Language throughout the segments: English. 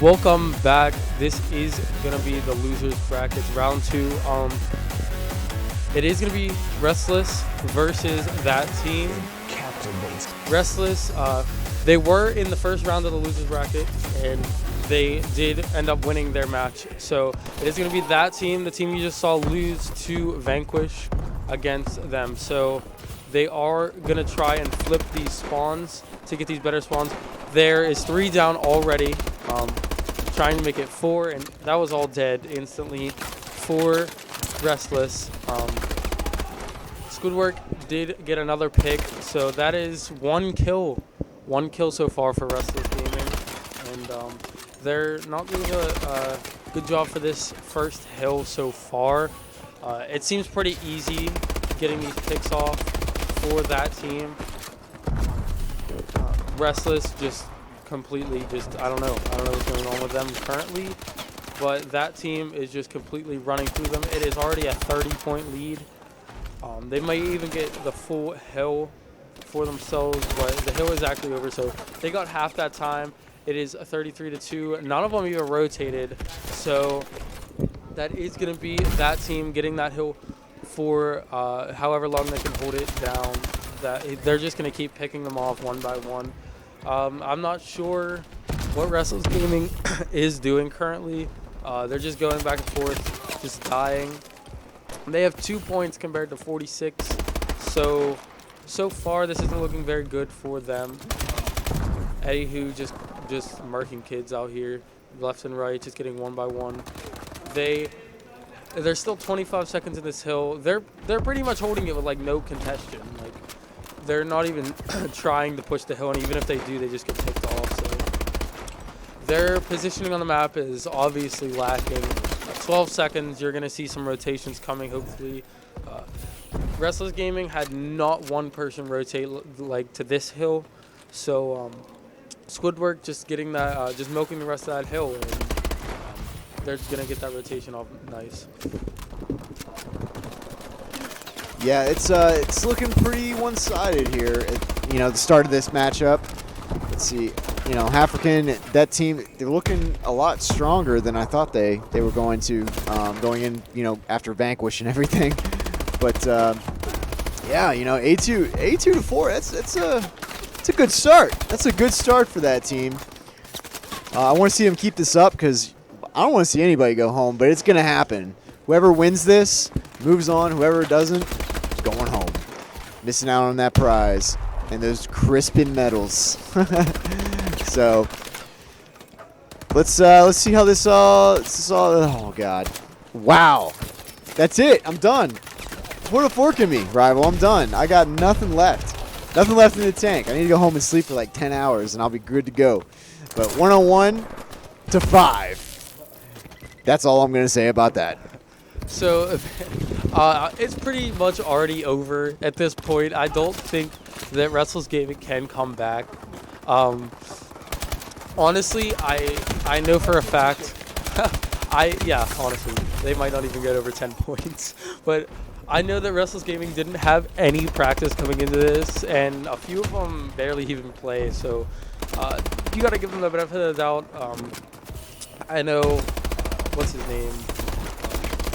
Welcome back. This is gonna be the losers brackets round 2. It is gonna be Restless versus that team. Restless, they were in the first round of the losers bracket, and they did end up winning their match. So it is gonna be that team, the team you just saw lose to Vanquish, against them. So they are gonna try and flip these spawns to get these better spawns. There is 3 down already. Trying to make it 4, and that was all dead instantly for Restless. Squidwork did get another pick, so that is 1 kill. 1 kill so far for Restless Gaming, and they're not doing a good job for this first hill so far. It seems pretty easy getting these picks off for that team. Restless just completely I don't know what's going on with them currently, but that team is just completely running through them. It is already a 30-point lead. They might even get the full hill for themselves, but the hill is actually over, so they got half that time. It is a 33-2. None of them even rotated, so that is going to be that team getting that hill for however long they can hold it down. They're just going to keep picking them off one by one. I'm not sure what Restless Gaming is doing currently. They're just going back and forth, just dying. They have 2 points compared to 46. So far this isn't looking very good for them. Eddie who just murking kids out here, left and right, just getting one by one. There's still 25 seconds in this hill. They're pretty much holding it with like no contention. Like, they're not even trying to push the hill, and even if they do, they just get picked off. So their positioning on the map is obviously lacking. 12 seconds, you're going to see some rotations coming, hopefully. Restless Gaming had not one person rotate like to this hill, so Squidwork just getting that, just milking the rest of that hill, and they're going to get that rotation off nice. Yeah, it's looking pretty one-sided here at, the start of this matchup. Let's see, African, that team, they're looking a lot stronger than I thought they were going to, going in, after Vanquish and everything. But yeah, A2 to 4, it's a good start. That's a good start for that team. I want to see them keep this up because I don't want to see anybody go home, but it's gonna happen. Whoever wins this moves on. Whoever doesn't, going home, missing out on that prize and those crispin medals. So let's see how this all. Oh God, wow, that's it. I'm done. Put a fork in me, rival. I'm done. I got nothing left. Nothing left in the tank. I need to go home and sleep for like 10 hours, and I'll be good to go. But 101 to 5. That's all I'm gonna say about that. So it's pretty much already over at this point. I don't think that Restless Gaming can come back. Honestly, I know for a fact. Honestly, they might not even get over 10 points. But I know that Restless Gaming didn't have any practice coming into this, and a few of them barely even play. So you got to give them the benefit of the doubt. I know, what's his name?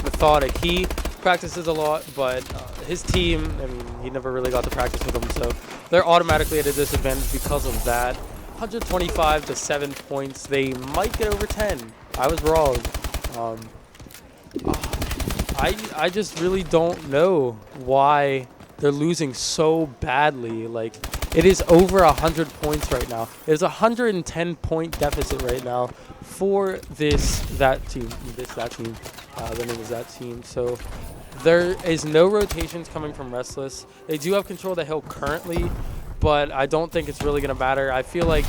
Methodic. He practices a lot, but his team, he never really got to practice with them, so they're automatically at a disadvantage because of that. 125 to 7 points. They might get over 10. I was wrong. I just really don't know why they're losing so badly. Like, it is over 100 points right now. It's a 110-point deficit right now for that team. The name is that team. So there is no rotations coming from Restless. They do have control of the hill currently, but I don't think it's really going to matter. I feel like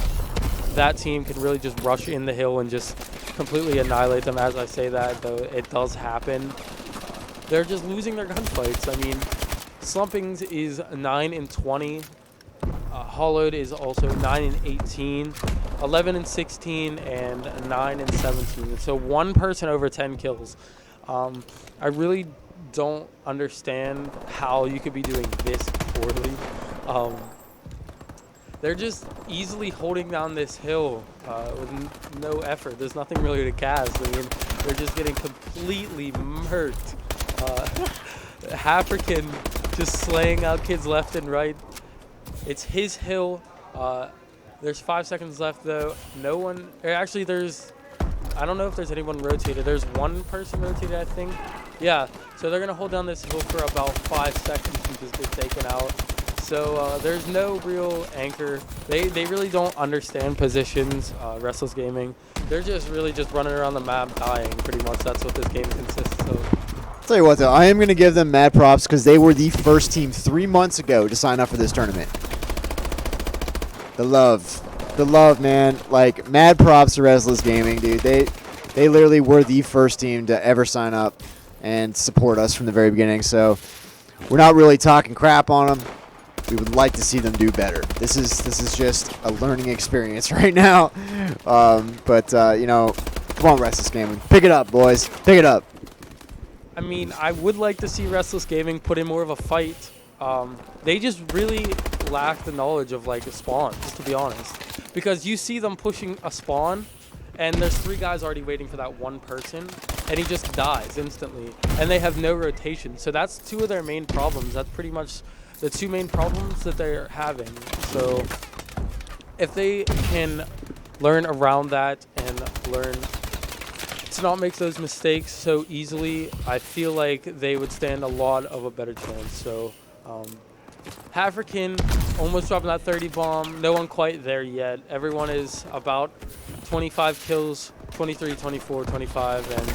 that team can really just rush in the hill and just completely annihilate them. As I say that, though, it does happen. They're just losing their gunfights. Slumpings is 9-20. Hollowed is also 9-18. 11-16 and 9-17. So one person over 10 kills. I really don't understand how you could be doing this poorly. they're just easily holding down this hill with no effort. There's nothing really to cast. I mean, they're just getting completely murked. African just slaying out kids left and right. It's his hill. There's 5 seconds left, though. No one, actually, I don't know if there's anyone rotated. There's one person rotated, I think. Yeah, so they're going to hold down this hill for about 5 seconds and just get taken out. So there's no real anchor. They really don't understand positions, Restless Gaming. They're just really just running around the map dying, pretty much. That's what this game consists of. Tell you what, though, I am going to give them mad props because they were the first team 3 months ago to sign up for this tournament. The love, man. Like, mad props to Restless Gaming, dude. They literally were the first team to ever sign up and support us from the very beginning. So we're not really talking crap on them. We would like to see them do better. This is just a learning experience right now. You know, come on, Restless Gaming. Pick it up, boys. Pick it up. I mean, I would like to see Restless Gaming put in more of a fight. They just really lack the knowledge of, like, spawns, to be honest. Because you see them pushing a spawn, and there's 3 guys already waiting for that one person, and he just dies instantly. And they have no rotation. So that's 2 of their main problems. That's pretty much the 2 main problems that they're having. So if they can learn around that and learn to not make those mistakes so easily, I feel like they would stand a lot of a better chance. So African almost dropping that 30 bomb. No one quite there yet. Everyone is about 25 kills, 23, 24, 25, and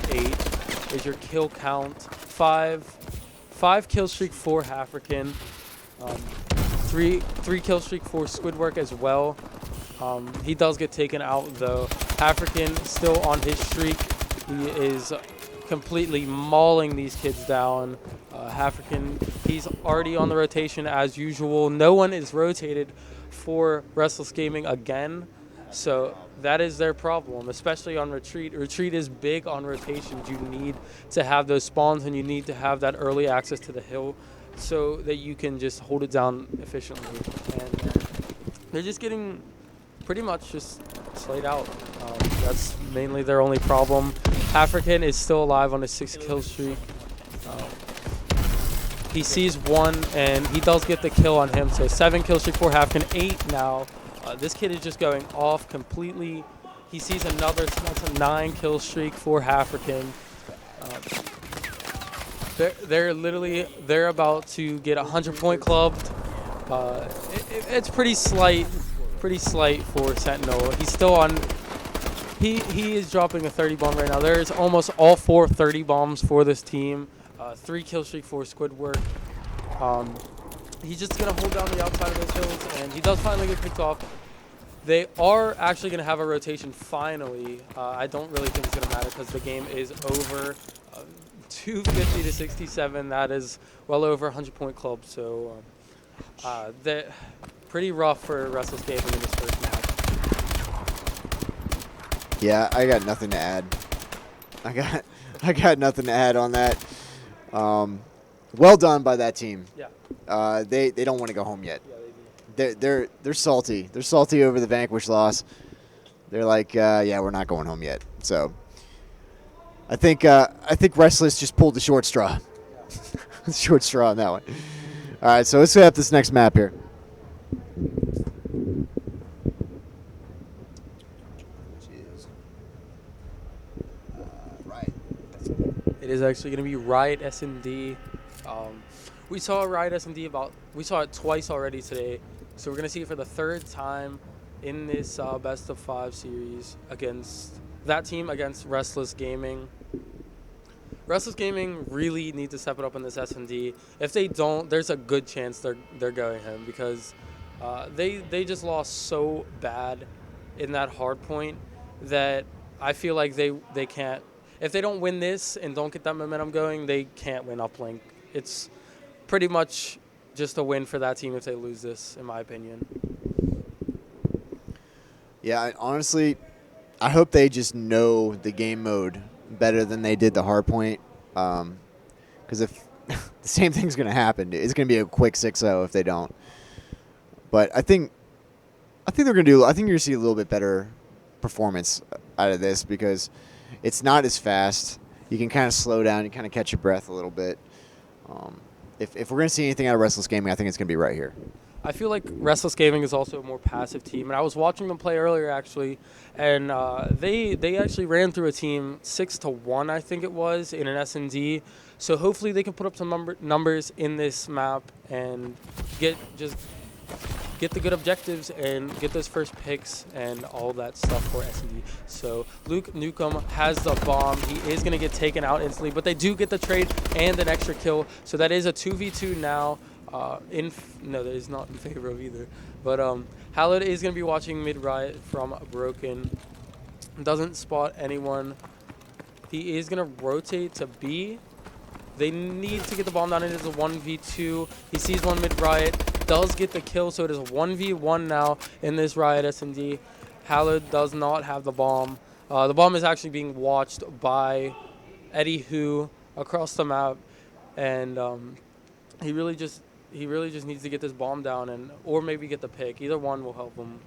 28 is your kill count. 5 kill streak for African. 3 kill streak for Squidwork as well. He does get taken out though. African still on his streak. He is completely mauling these kids down. African, he's already on the rotation as usual. No one is rotated for Restless Gaming again. So that is their problem, especially on retreat. Retreat is big on rotations. You need to have those spawns and you need to have that early access to the hill so that you can just hold it down efficiently. And they're just getting pretty much just slayed out. That's mainly their only problem. African is still alive on a 6 kill streak. He sees one and he does get the kill on him. So 7 kill streak for African, 8 now. This kid is just going off completely. He sees another, so that's a 9 kill streak for African. They're about to get a 100-point clubbed. It's pretty slight for Zanthinal. He's still on. He is dropping a 30 bomb right now. There's almost all 4 30 bombs for this team. 3 kill streak for Squidwork. He's just going to hold down the outside of those hills, and he does finally get picked off. They are actually going to have a rotation finally. I don't really think it's going to matter because the game is over. 250 to 67. That is well over 100-point club. So they're pretty rough for Restless Gaming in this first match. Yeah, I got nothing to add. I got nothing to add on that. Well done by that team. Yeah. They don't want to go home yet. Yeah, They're salty. They're salty over the Vanquish loss. They're like, yeah, we're not going home yet. So I think Restless just pulled the short straw. Short straw on that one. All right, so let's set up this next map here. It is actually going to be Riot S&D. We saw Riot S&D we saw it twice already today, so we're going to see it for the 3rd time in this best of 5 series against that team against Restless Gaming. Restless Gaming really need to step it up in this S&D. If they don't, there's a good chance they're going home because they just lost so bad in that hard point that I feel like they can't. If they don't win this and don't get that momentum going, they can't win uplink. It's pretty much just a win for that team if they lose this, in my opinion. Yeah, honestly, I hope they just know the game mode better than they did the hard point. Because if the same thing's going to happen, it's going to be a quick 6-0 if they don't. But I think I think they're gonna do. I think you're gonna see a little bit better performance out of this because it's not as fast. You can kind of slow down. You kind of catch your breath a little bit. If we're gonna see anything out of Restless Gaming, I think it's gonna be right here. I feel like Restless Gaming is also a more passive team, and I was watching them play earlier actually, and they actually ran through a team 6-1, I think it was, in an S&D. So hopefully they can put up some numbers in this map and get the good objectives and get those first picks and all that stuff for S&D. So Luke Newcomb has the bomb. He is going to get taken out instantly, but they do get the trade and an extra kill. So that is a 2v2 now. No, that is not in favor of either. But Hallowed is going to be watching mid-right from Broken. Doesn't spot anyone. He is going to rotate to B. They need to get the bomb down. It is a 1v2. He sees one mid-riot. Does get the kill, so it is a 1v1 now in this Riot S&D. Hallowed does not have the bomb. The bomb is actually being watched by Eddie Hu across the map. And he really just needs to get this bomb down, or maybe get the pick. Either one will help him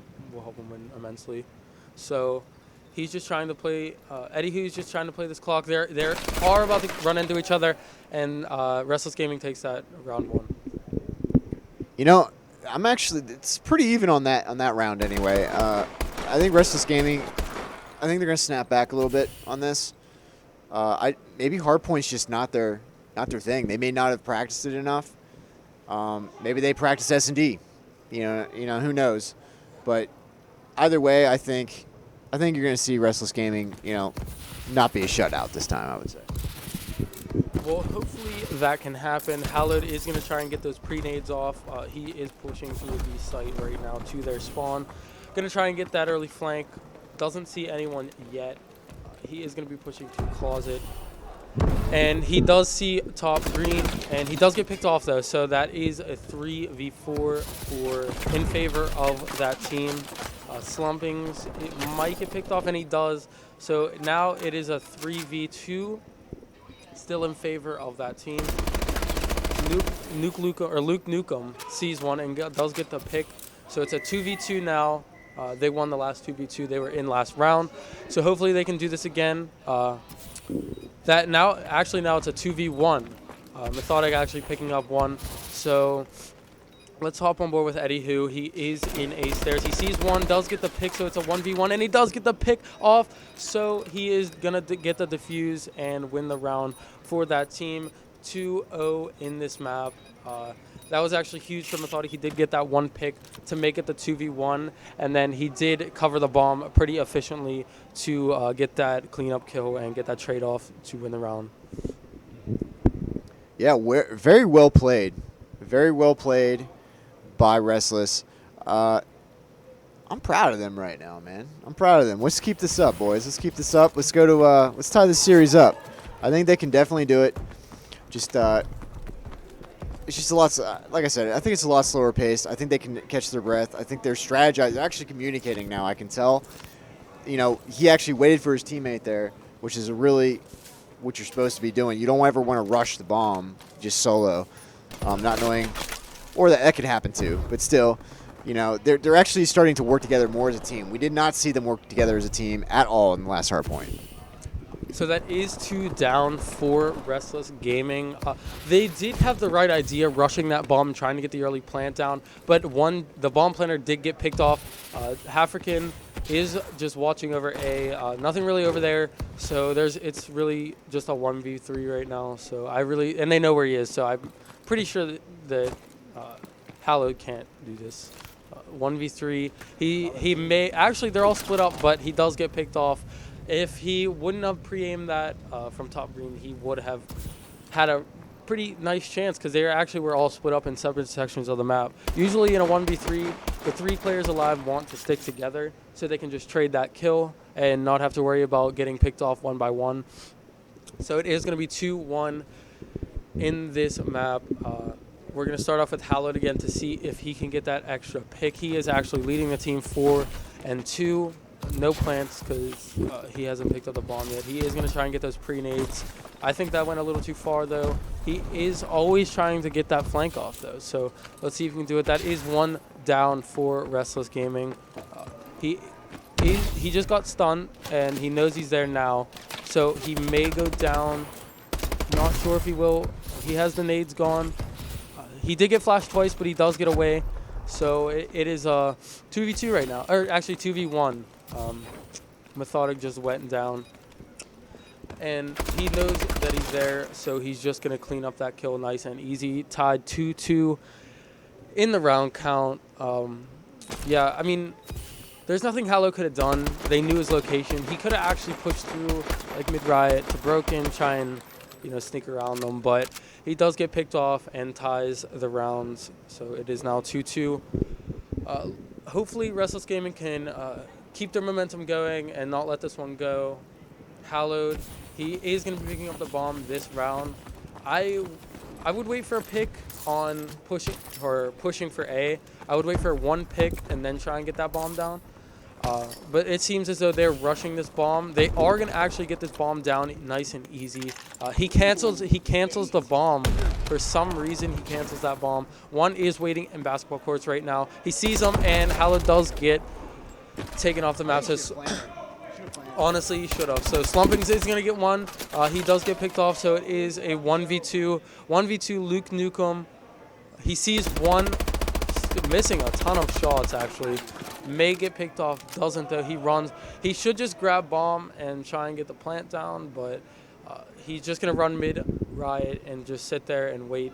win immensely. So he's just trying to play. Eddie Hu's just trying to play this clock. They are about to run into each other, and Restless Gaming takes that round 1. You know, it's pretty even on that round anyway. I think Restless Gaming, I think they're gonna snap back a little bit on this. Maybe hardpoint's just not their thing. They may not have practiced it enough. Maybe they practice S&D. You know, who knows? But either way, I think you're going to see Restless Gaming, not be a shutout this time, I would say. Well, hopefully that can happen. Hallowed is going to try and get those pre-nades off. He is pushing through the site right now to their spawn. Going to try and get that early flank. Doesn't see anyone yet. He is going to be pushing to closet. And he does see top green, and he does get picked off though, so that is a 3v4 in favor of that team. Slumpings, it might get picked off, and he does. So now it is a 3v2, still in favor of that team. Luke Newcomb sees one and does get the pick, so it's a 2v2 now. They won the last 2v2. They were in last round, so hopefully they can do this again. Now it's a 2v1. Methodic actually picking up one. So let's hop on board with Eddie Hu. He is in A stairs. He sees one, does get the pick, so it's a 1v1, and he does get the pick off. So he is going to get the defuse and win the round for that team. 2-0 in this map. That was actually huge for Methodic. He did get that one pick to make it the 2v1, and then he did cover the bomb pretty efficiently to get that cleanup kill and get that trade off to win the round. Yeah, very well played. Very well played by Restless. I'm proud of them right now, man. I'm proud of them. Let's keep this up, boys. Let's keep this up. Let's go to let's tie this series up. I think they can definitely do it. It's just a lot, like I said, I think it's a lot slower paced. I think they can catch their breath. I think they're strategizing, they're actually communicating now. I can tell, he actually waited for his teammate there, which is really what you're supposed to be doing. You don't ever want to rush the bomb just solo, not knowing, or that could happen too. But still, they're actually starting to work together more as a team. We did not see them work together as a team at all in the last hardpoint. So that is 2 down for Restless Gaming. They did have the right idea, rushing that bomb and trying to get the early plant down, but the bomb planter did get picked off. African is just watching over A. Nothing really over there, so it's really just a 1v3 right now. So and they know where he is, so I'm pretty sure that Hallowed can't do this. 1v3. He may actually, they're all split up, but he does get picked off. If he wouldn't have pre-aimed that from top green, he would have had a pretty nice chance because they were all split up in separate sections of the map. Usually in a 1v3, the 3 players alive want to stick together so they can just trade that kill and not have to worry about getting picked off one by one. So it is going to be 2-1 in this map. We're going to start off with Hallowed again to see if he can get that extra pick. He is actually leading the team 4-2. No plants because he hasn't picked up the bomb yet. He is going to try and get those pre-nades. I think that went a little too far, though. He is always trying to get that flank off, though. So let's see if we can do it. That is one down for Restless Gaming. He just got stunned, and he knows he's there now, so he may go down. Not sure if he will. He has the nades gone. He did get flashed twice, but he does get away. So it is a 2v2 right now, or actually 2v1. Methodic just went down, and he knows that he's there, so he's just gonna clean up that kill nice and easy. Tied 2-2 in the round count. Yeah, I mean, there's nothing Hallow could have done. They knew his location. He could have actually pushed through like mid-riot to Broken, try and sneak around them, but he does get picked off and ties the rounds. So it is now 2-2. Hopefully Restless Gaming can keep their momentum going and not let this one go. Hallowed, he is going to be picking up the bomb this round. I would wait for a pick on pushing for A. I would wait for one pick and then try and get that bomb down. But it seems as though they're rushing this bomb. They are going to actually get this bomb down nice and easy. He cancels the bomb. For some reason, he cancels that bomb. One is waiting in basketball courts right now. He sees him, and Hallow does get taken off the map. So honestly, he should have. So Slumpings is going to get one. He does get picked off, so it is a 1v2. 1v2 Luke Nukem. He sees one, missing a ton of shots, actually. May get picked off, doesn't though. He runs. He should just grab bomb and try and get the plant down, but he's just going to run mid-riot and just sit there and wait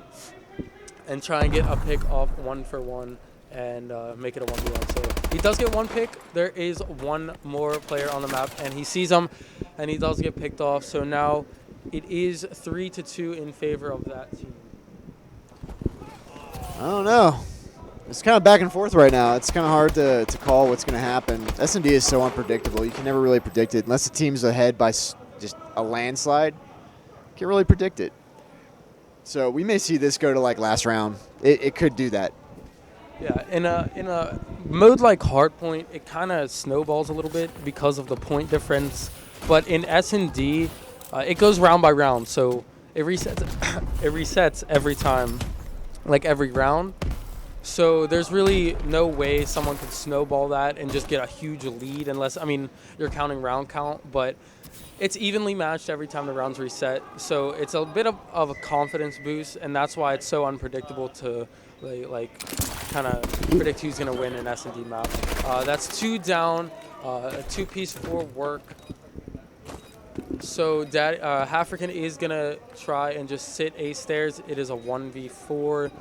and try and get a pick off 1-for-1 and make it a 1v1. So he does get one pick. There is one more player on the map, and he sees him, and he does get picked off. So now it is 3-2 in favor of that team. I don't know. It's kind of back and forth right now. It's kind of hard to call what's going to happen. S&D is so unpredictable. You can never really predict it. Unless the team's ahead by just a landslide, you can't really predict it. So we may see this go to like last round. It could do that. Yeah, in a mode like Hardpoint, it kind of snowballs a little bit because of the point difference. But in S&D, it goes round by round. So it resets, it resets every time, like every round. So there's really no way someone could snowball that and just get a huge lead unless, I mean, you're counting round count, but it's evenly matched every time the rounds reset. So it's a bit of a confidence boost, and that's why it's so unpredictable to like kind of predict who's going to win an S&D map. That's 2 down, a 2-piece for work. So Hafrican is going to try and just sit A stairs. It is a 1v4.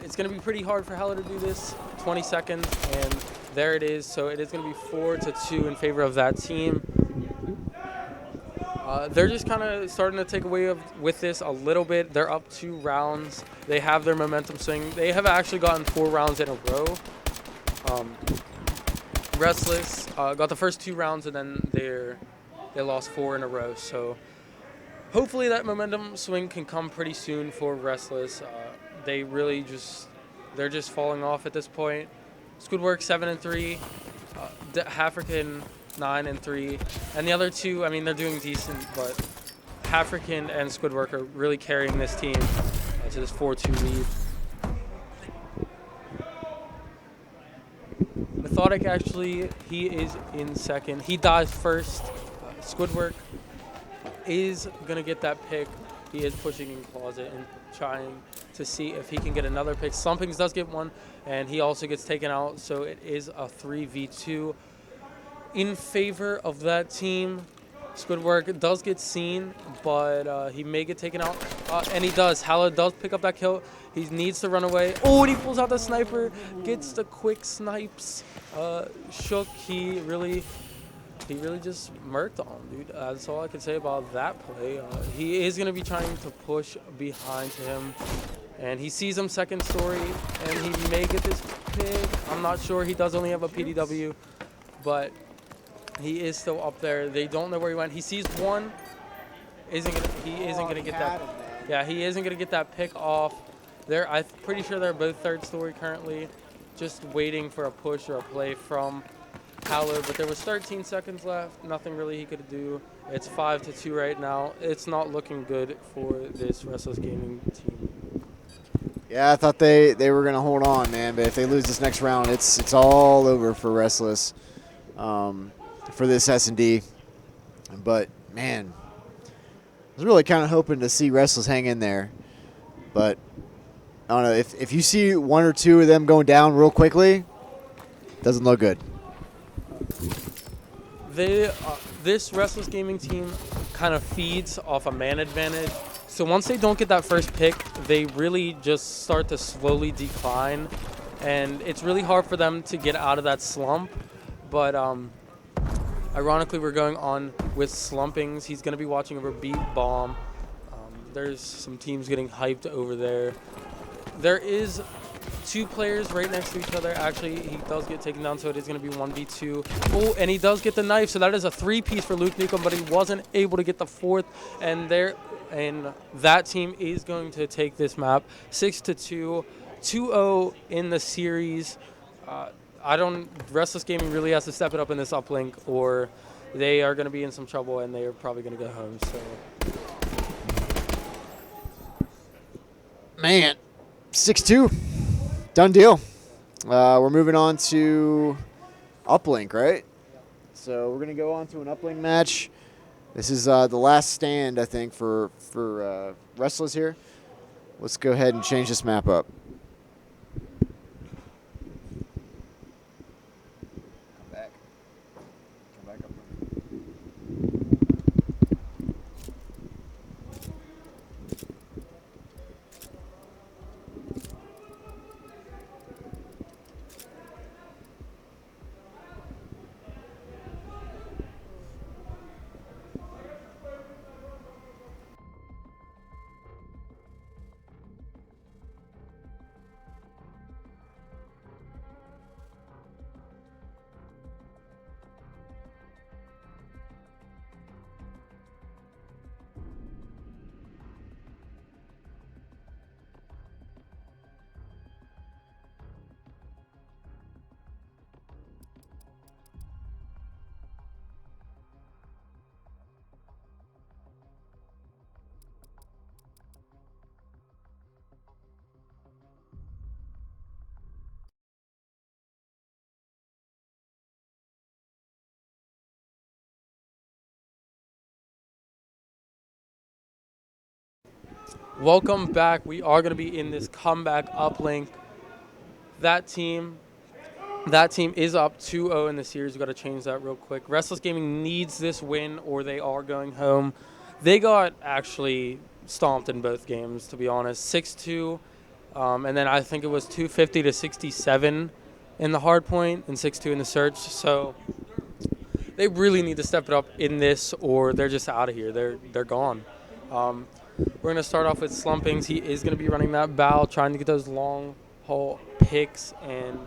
It's going to be pretty hard for Hallow to do this. 20 seconds, and there it is. So it is going to be 4-2 in favor of that team. They're just kind of starting to take away with this a little bit. They're up 2 rounds. They have their momentum swing. They have actually gotten 4 rounds in a row. Restless got the first 2 rounds, and then they lost 4 in a row. So hopefully that momentum swing can come pretty soon for Restless. They really they're just falling off at this point. Squidwork 7-3, Hafrican 9-3, and the other 2, I mean, they're doing decent, but Hafrican and Squidwork are really carrying this team to this 4-2 lead. Methodic, actually, he is in second. He dies first. Squidwork is going to get that pick. He is pushing in closet and trying to see if he can get another pick. Slumpings does get one, and he also gets taken out, so it is a 3v2 in favor of that team. Squidwork does get seen, but he may get taken out, and he does. Hallow does pick up that kill. He needs to run away. Oh, and he pulls out the sniper, gets the quick snipes. Shook, he really just murked on him, dude. That's all I can say about that play. He is going to be trying to push behind him, and he sees him second story, and he may get this pick. I'm not sure. He does only have a PDW, but he is still up there. They don't know where he went. He sees one. He isn't gonna get that. Yeah, he isn't gonna get that pick off. I'm pretty sure they're both third story currently, just waiting for a push or a play from Hallow. But there was 13 seconds left. Nothing really he could do. It's 5-2 right now. It's not looking good for this Restless Gaming team. Yeah, I thought they were going to hold on, man. But if they lose this next round, it's all over for Restless, for this S&D. But, man, I was really kind of hoping to see Restless hang in there. But, I don't know. If you see one or two of them going down real quickly, doesn't look good. This Restless Gaming team kind of feeds off a man advantage. So once they don't get that first pick, they really just start to slowly decline. And it's really hard for them to get out of that slump. But ironically, we're going on with slumpings. He's going to be watching over Beat Bomb. There's some teams getting hyped over there. There is 2 players right next to each other. Actually, he does get taken down, so it is going to be 1v2. Oh, and he does get the knife, so that is a 3-piece for Luke Nukem, but he wasn't able to get the 4th. And that team is going to take this map 6-2, 2-0 in the series. Restless Gaming really has to step it up in this uplink, or they are going to be in some trouble, and they are probably going to go home. So, Man, 6-2. Done deal. We're moving on to uplink, right? So we're going to go on to an uplink match. This is the last stand, I think, for Restless here. Let's go ahead and change this map up. Come back. Come back up. welcome back. We are going to be in this comeback uplink. That team is up 2-0 in the series. We've got to change that real quick. Restless Gaming needs this win or they are going home. They got actually stomped in both games, to be honest. 6-2, and then I think it was 250 to 67 in the hard point and 6-2 in the search. So they really need to step it up in this or they're just out of here. They're gone. We're going to start off with slumpings. He is going to be running that bow, trying to get those long haul picks and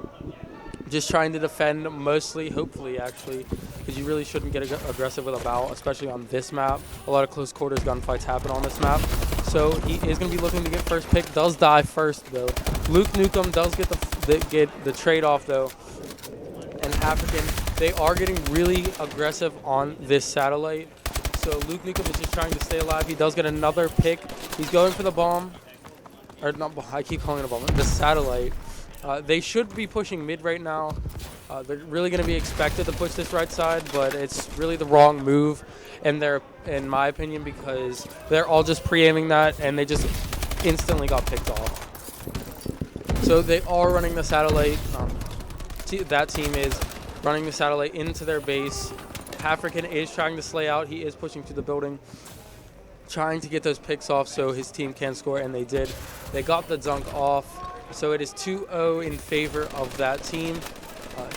just trying to defend mostly, hopefully, actually, because you really shouldn't get aggressive with a bow, especially on this map. A lot of close quarters gunfights happen on this map. So he is going to be looking to get first pick. Does die first, though. Luke Nukem does get the trade-off, though. And African, they are getting really aggressive on this satellite. So Luke Nukem is just trying to stay alive. He does get another pick. He's going for the bomb. Or not, I keep calling it a bomb. The satellite. They should be pushing mid right now. They're really going to be expected to push this right side, but it's really the wrong move, and they're, in my opinion, because they're all just pre-aiming that, and they just instantly got picked off. So they are running the satellite. That team is running the satellite into their base. African is trying to slay out. He is pushing to the building, trying to get those picks off so his team can score, and they did. They got the dunk off. So it is 2-0 in favor of that team.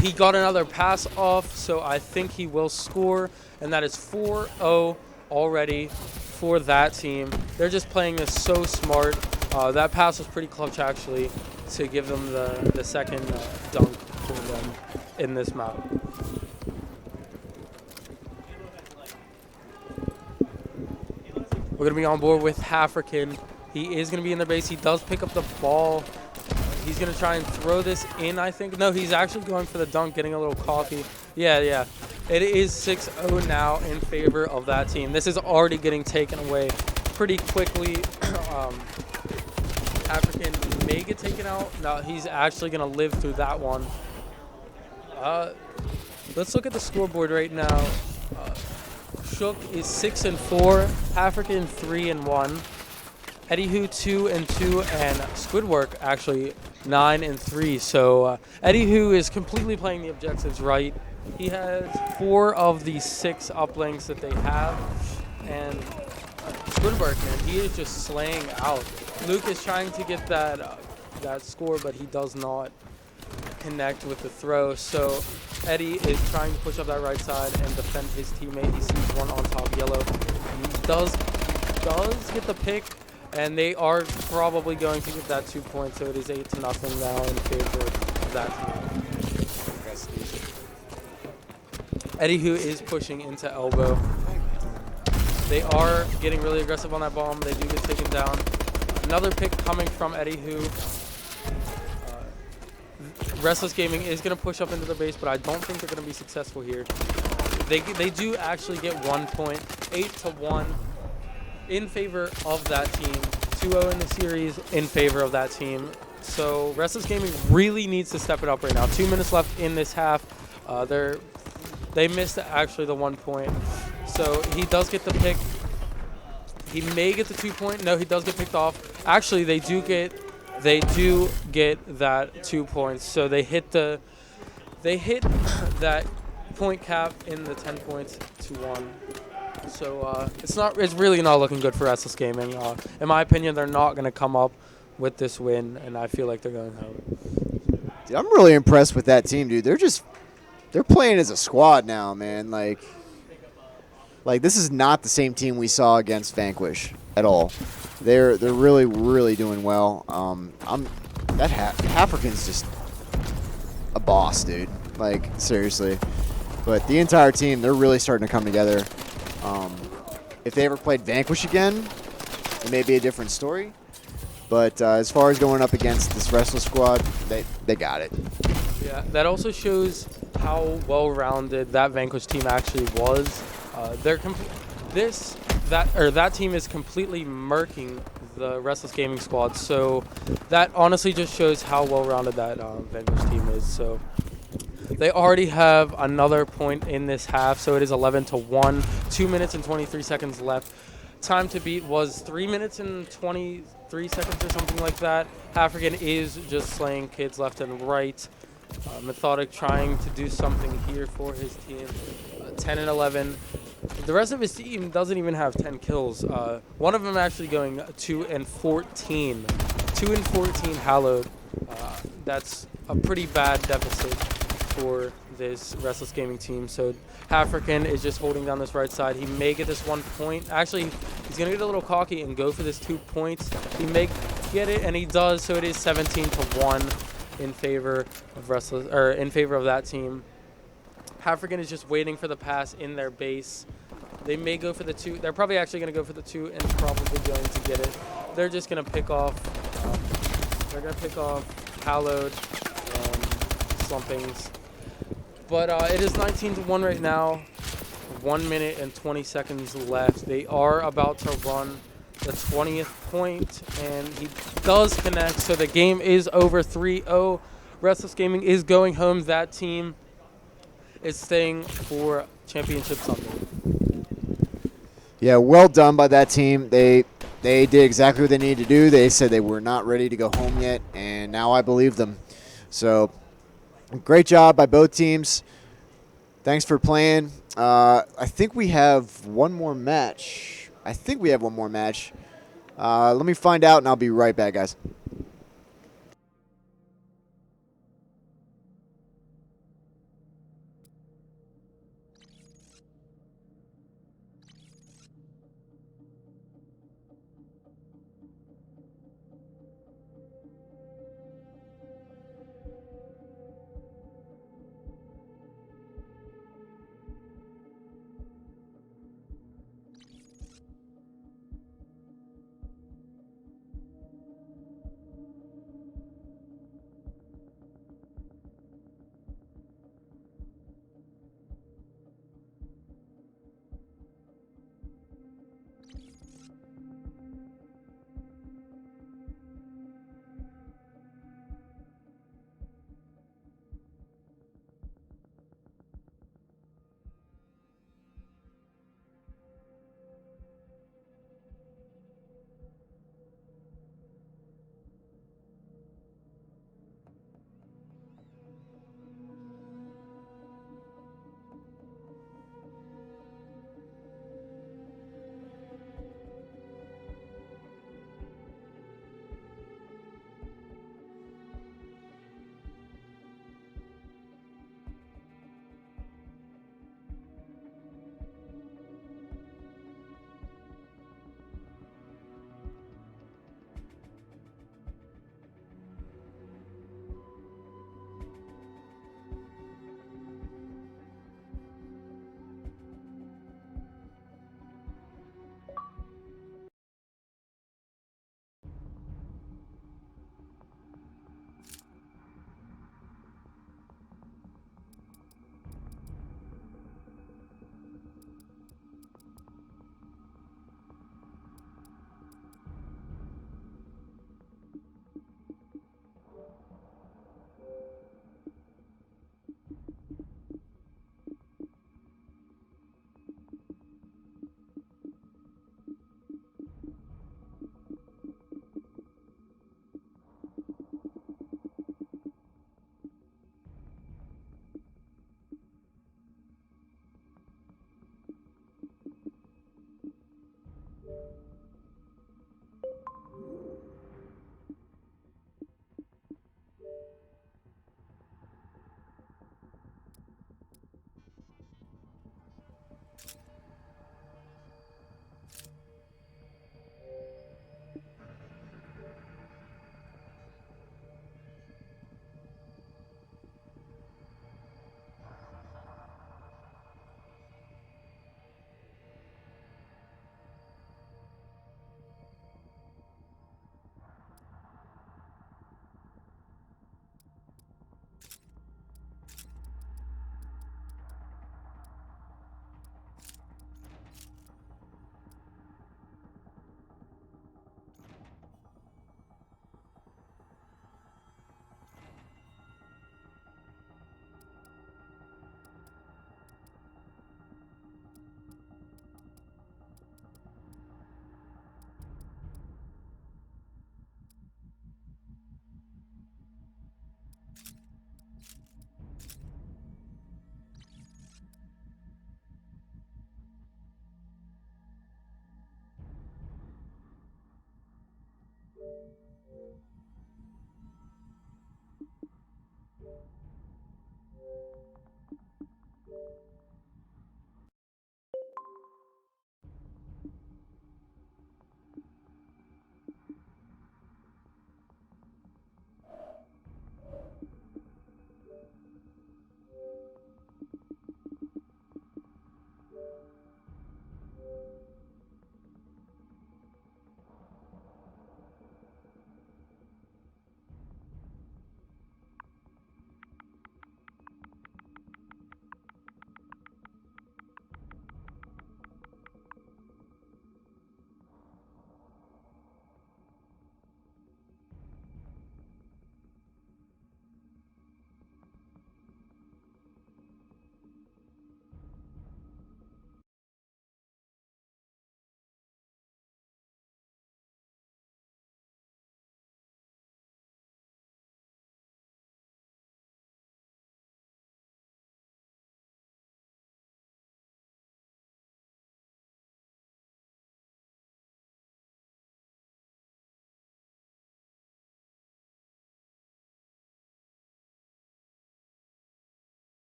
He got another pass off, so I think he will score. And that is 4-0 already for that team. They're just playing this so smart. That pass was pretty clutch, actually, to give them the second dunk for them in this map. We're going to be on board with African. He is going to be in the base. He does pick up the ball. He's going to try and throw this in, I think. No, he's actually going for the dunk, getting a little cocky. Yeah. It is 6-0 now in favor of that team. This is already getting taken away pretty quickly. African may get taken out. No, he's actually going to live through that one. Let's look at the scoreboard right now. Shook is 6-4, African 3-1, Eddie Hu 2-2, and Squidwork actually 9-3. So Eddie Hu is completely playing the objectives right. He has 4 of the 6 uplinks that they have, and Squidwork, man, he is just slaying out. Luke is trying to get that score, but he does not connect with the throw. So Eddie is trying to push up that right side and defend his teammate. He sees one on top yellow. He does get the pick, and they are probably going to get that 2 points. So it is 8-0 now in favor of that team. Eddie Hu is pushing into elbow. They are getting really aggressive on that bomb. They do get taken down. Another pick coming from Eddie Hu. Restless Gaming is going to push up into the base, but I don't think they're going to be successful here. They do actually get 1 point, 8-1 in favor of that team. 2-0 in the series in favor of that team. So Restless Gaming really needs to step it up right now. 2 minutes left in this half. They missed actually the 1 point. So he does get the pick. He may get the 2 point. No, he does get picked off. Actually, they do get that 2 points. So they hit that point cap in the 10 points to 1. So it's really not looking good for Restless Gaming. In my opinion, they're not going to come up with this win, and I feel like they're going home. Dude, I'm really impressed with that team, dude. They're playing as a squad now, man. Like this is not the same team we saw against Vanquish at all. They're really, really doing well. African's just a boss, dude. Like, seriously. But the entire team, they're really starting to come together. If they ever played Vanquish again, it may be a different story. But as far as going up against this Restless squad, they got it. Yeah, that also shows how well-rounded that Vanquish team actually was. That team is completely murking the Restless Gaming squad. So that honestly just shows how well-rounded that Vanquish team is. So they already have another point in this half. So it is 11-1. 2 minutes and 23 seconds left. Time to beat was 3 minutes and 23 seconds or something like that. African is just slaying kids left and right. Methodic trying to do something here for his team. 10-11. The rest of his team doesn't even have 10 kills. One of them actually going 2-14. 2-14 hallowed. That's a pretty bad deficit for this Restless Gaming team. So African is just holding down this right side. He may get this 1 point. Actually, he's going to get a little cocky and go for this 2 points. He may get it, and he does. So it is 17-1 in favor of in favor of that team. African is just waiting for the pass in their base. They may go for the 2. They're probably actually going to go for the 2 and probably going to get it. They're just going to pick off. They're going to pick off Hallowed and Slumpings. But it is 19-1 right now. 1 minute and 20 seconds left. They are about to run the 20th point, and he does connect. So the game is over. 3-0. Restless Gaming is going home. That team is staying for Championship Sunday. Yeah, well done by that team. They did exactly what they needed to do. They said they were not ready to go home yet, and now I believe them. So great job by both teams. Thanks for playing. I think we have one more match. Let me find out, and I'll be right back, guys.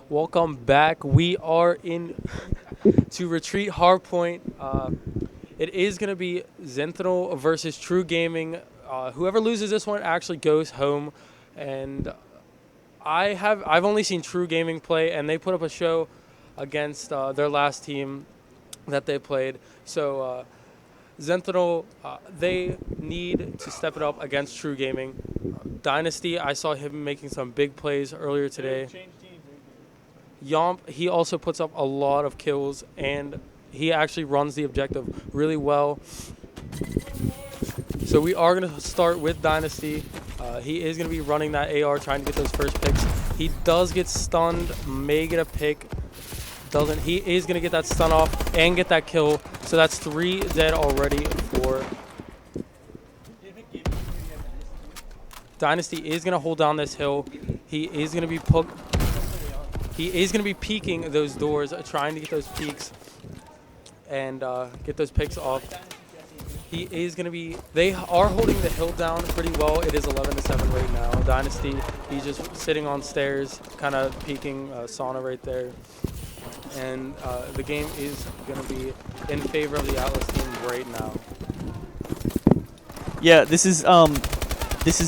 Welcome back. We are in to retreat hardpoint. It is going to be Zanthinal versus True Gaming. Whoever loses this one actually goes home. And I've only seen True Gaming play, and they put up a show against their last team that they played. So Zanthinal, they need to step it up against True Gaming. Dynasty, I saw him making some big plays earlier today. Yomp, he also puts up a lot of kills, and he actually runs the objective really well. So we are going to start with Dynasty. He is going to be running that AR, trying to get those first picks. He does get stunned, may get a pick. Doesn't. He is going to get that stun off and get that kill. So that's 3 dead already for Dynasty. Is going to hold down this hill. He is going to be peeking those doors, trying to get those peeks and get those picks off. He is going to be. They are holding the hill down pretty well. It is 11-7 right now. Dynasty. He's just sitting on stairs, kind of peeking Sauna right there. And the game is going to be in favor of the Atlas team right now. Yeah, this is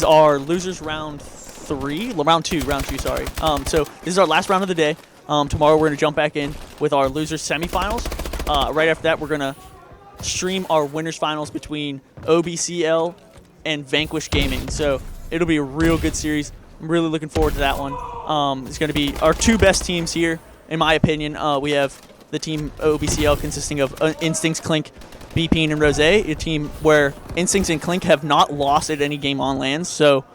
our losers round 3, round 2, sorry. So this is our last round of the day. Tomorrow we're going to jump back in with our losers semifinals. Right after that, we're going to stream our winners finals between OBCL and Vanquish Gaming. So it'll be a real good series. I'm really looking forward to that one. It's going to be our 2 best teams here, in my opinion. We have the team OBCL consisting of Instincts, Clink, BP, and Rose, a team where Instincts and Clink have not lost at any GameOn lands. So,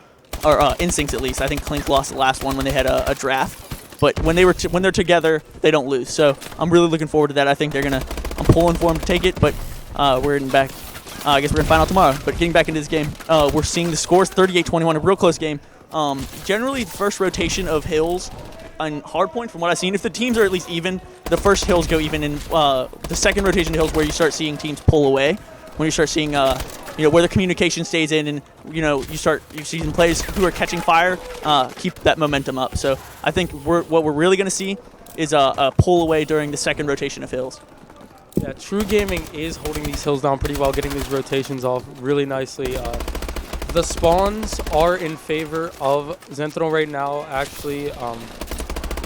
or Instincts at least. I think Clink lost the last one when they had a draft. But when they're together, they don't lose. So I'm really looking forward to that. I think I'm pulling for them to take it, but we're in back. I guess we're going to find out tomorrow. But getting back into this game, we're seeing the scores 38-21, a real close game. Generally, the first rotation of hills on hardpoint, from what I've seen, if the teams are at least even, the first hills go even. In the second rotation of hills, where you start seeing teams pull away, when you start seeing where the communication stays in, and you see some players who are catching fire, keep that momentum up. So I think what we're really going to see is a pull away during the second rotation of hills. Yeah, True Gaming is holding these hills down pretty well, getting these rotations off really nicely. The spawns are in favor of Zanthinal right now. Actually,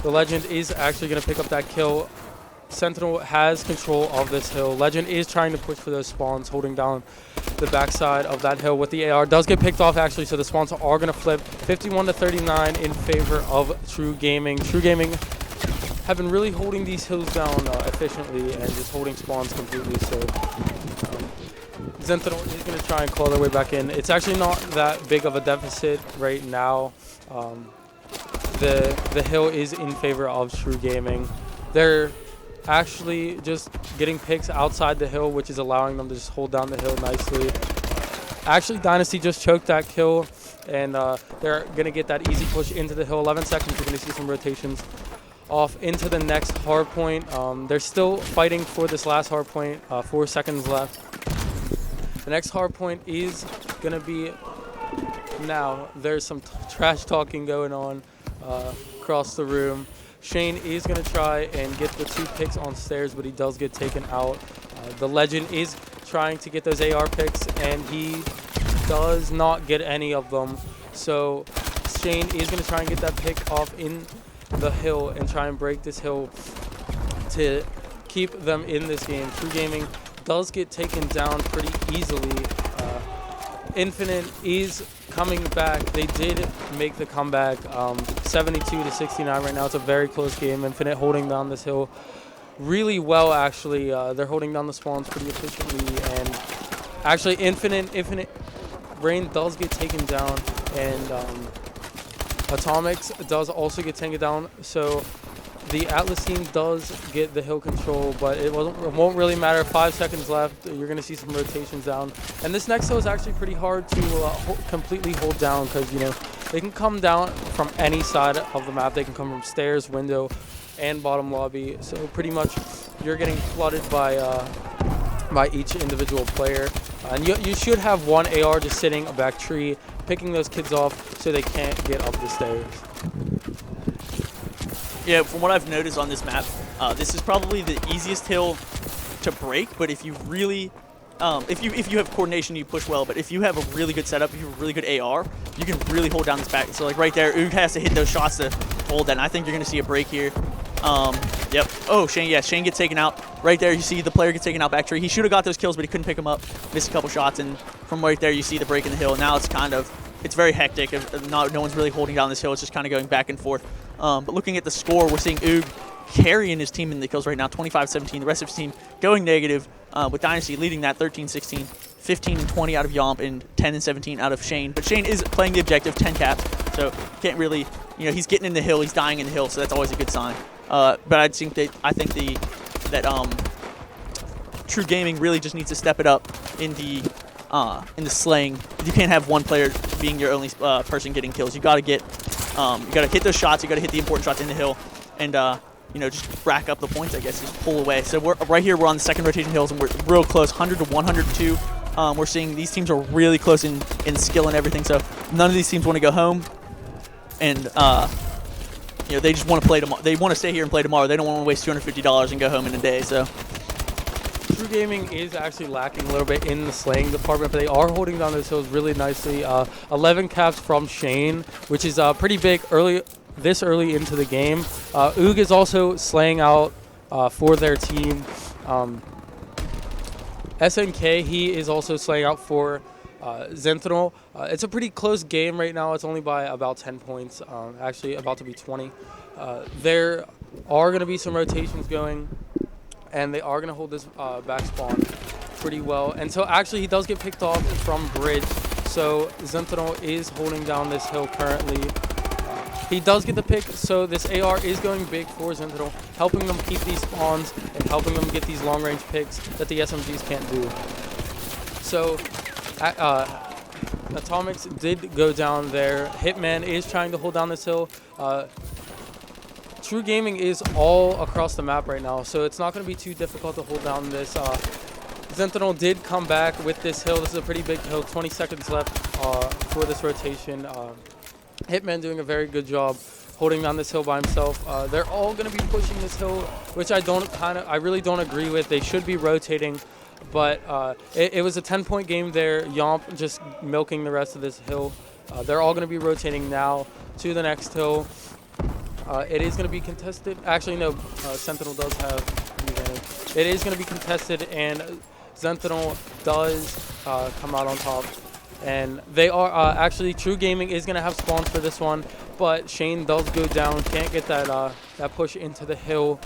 the Legend is actually going to pick up that kill. Sentinel has control of this hill. Legend is trying to push for those spawns, holding down the backside of that hill with the AR. Does get picked off, actually, so the spawns are going to flip. 51-39 in favor of True Gaming. True Gaming have been really holding these hills down efficiently and just holding spawns completely. So Zanthinal is going to try and claw their way back in. It's actually not that big of a deficit right now. The hill is in favor of True Gaming. They're actually just getting picks outside the hill, which is allowing them to just hold down the hill nicely. Actually, Dynasty just choked that kill, and they're going to get that easy push into the hill. 11 seconds, we're going to see some rotations off into the next hard point. They're still fighting for this last hard point. 4 seconds left. The next hard point is going to be now. There's some trash talking going on across the room. Shane is going to try and get the 2 picks on stairs, but he does get taken out. The Legend is trying to get those AR picks, and he does not get any of them. So Shane is going to try and get that pick off in the hill and try and break this hill to keep them in this game. True Gaming does get taken down pretty easily. Infinite is coming back. They did make the comeback, 72-69 right now. It's a very close game. Infinite holding down this hill really well, actually. They're holding down the spawns pretty efficiently. And actually, Infinite Rain does get taken down. And Atomics does also get taken down. So the Atlas team does get the hill control, but it won't really matter. 5 seconds left. You're going to see some rotations down. And this next hill is actually pretty hard to completely hold down because, they can come down from any side of the map. They can come from stairs, window, and bottom lobby. So pretty much you're getting flooded by each individual player. And you should have one AR just sitting a back tree, picking those kids off so they can't get up the stairs. Yeah, from what I've noticed on this map, this is probably the easiest hill to break, but if you really if you have coordination, you push well. But if you have a really good setup, if you have a really good AR, you can really hold down this back. So like right there, Oog has to hit those shots to hold that. And I think you're going to see a break here. Yep. Oh, Shane. Yeah, Shane gets taken out. Right there, you see the player gets taken out back tree. He should have got those kills, but he couldn't pick them up. Missed a couple shots, and from right there, you see the break in the hill. Now it's very hectic. No one's really holding down this hill. It's just kind of going back and forth. But looking at the score, we're seeing Oog carrying his team in the kills right now, 25-17. The rest of his team going negative, with Dynasty leading that 13-16, 15-20 out of Yomp, and 10-17 out of Shane. But Shane is playing the objective, 10 caps, so can't really, he's getting in the hill, he's dying in the hill, so that's always a good sign. But I think that True Gaming really just needs to step it up in the slaying. You can't have one player being your only person getting kills. You got to hit those shots. You got to hit the important shots in the hill, and just rack up the points. I guess just pull away. So we're right here. We're on the second rotation hills, and we're real close, 100 to 102. We're seeing these teams are really close in skill and everything. So none of these teams want to go home, and they just want to play tomorrow. They want to stay here and play tomorrow. They don't want to waste $250 and go home in a day. So True Gaming is actually lacking a little bit in the slaying department, but they are holding down those hills really nicely. 11 caps from Shane, which is pretty big this early into the game. Oog is also slaying out for their team. SNK, he is also slaying out for Zanthinal. It's a pretty close game right now. It's only by about 10 points, actually about to be 20. There are going to be some rotations going, and they are going to hold this back spawn pretty well. And so actually he does get picked off from bridge, so Zanthinal is holding down this hill currently. He does get the pick, so this AR is going big for Zanthinal, helping them keep these spawns and helping them get these long-range picks that the SMGs can't do. So Atomics did go down there. Hitman is trying to hold down this hill. True Gaming is all across the map right now, so it's not going to be too difficult to hold down this. Zanthinal did come back with this hill. This is a pretty big hill, 20 seconds left for this rotation. Hitman doing a very good job holding down this hill by himself. They're all going to be pushing this hill, which I really don't agree with. They should be rotating, but it was a 10-point game there. Yomp just milking the rest of this hill. They're all going to be rotating now to the next hill. It is going to be contested. Actually, no, Sentinel does have the advantage. It is going to be contested, and Zanthinal does come out on top. And they are actually, True Gaming is going to have spawns for this one, but Shane does go down, can't get that push into the hill.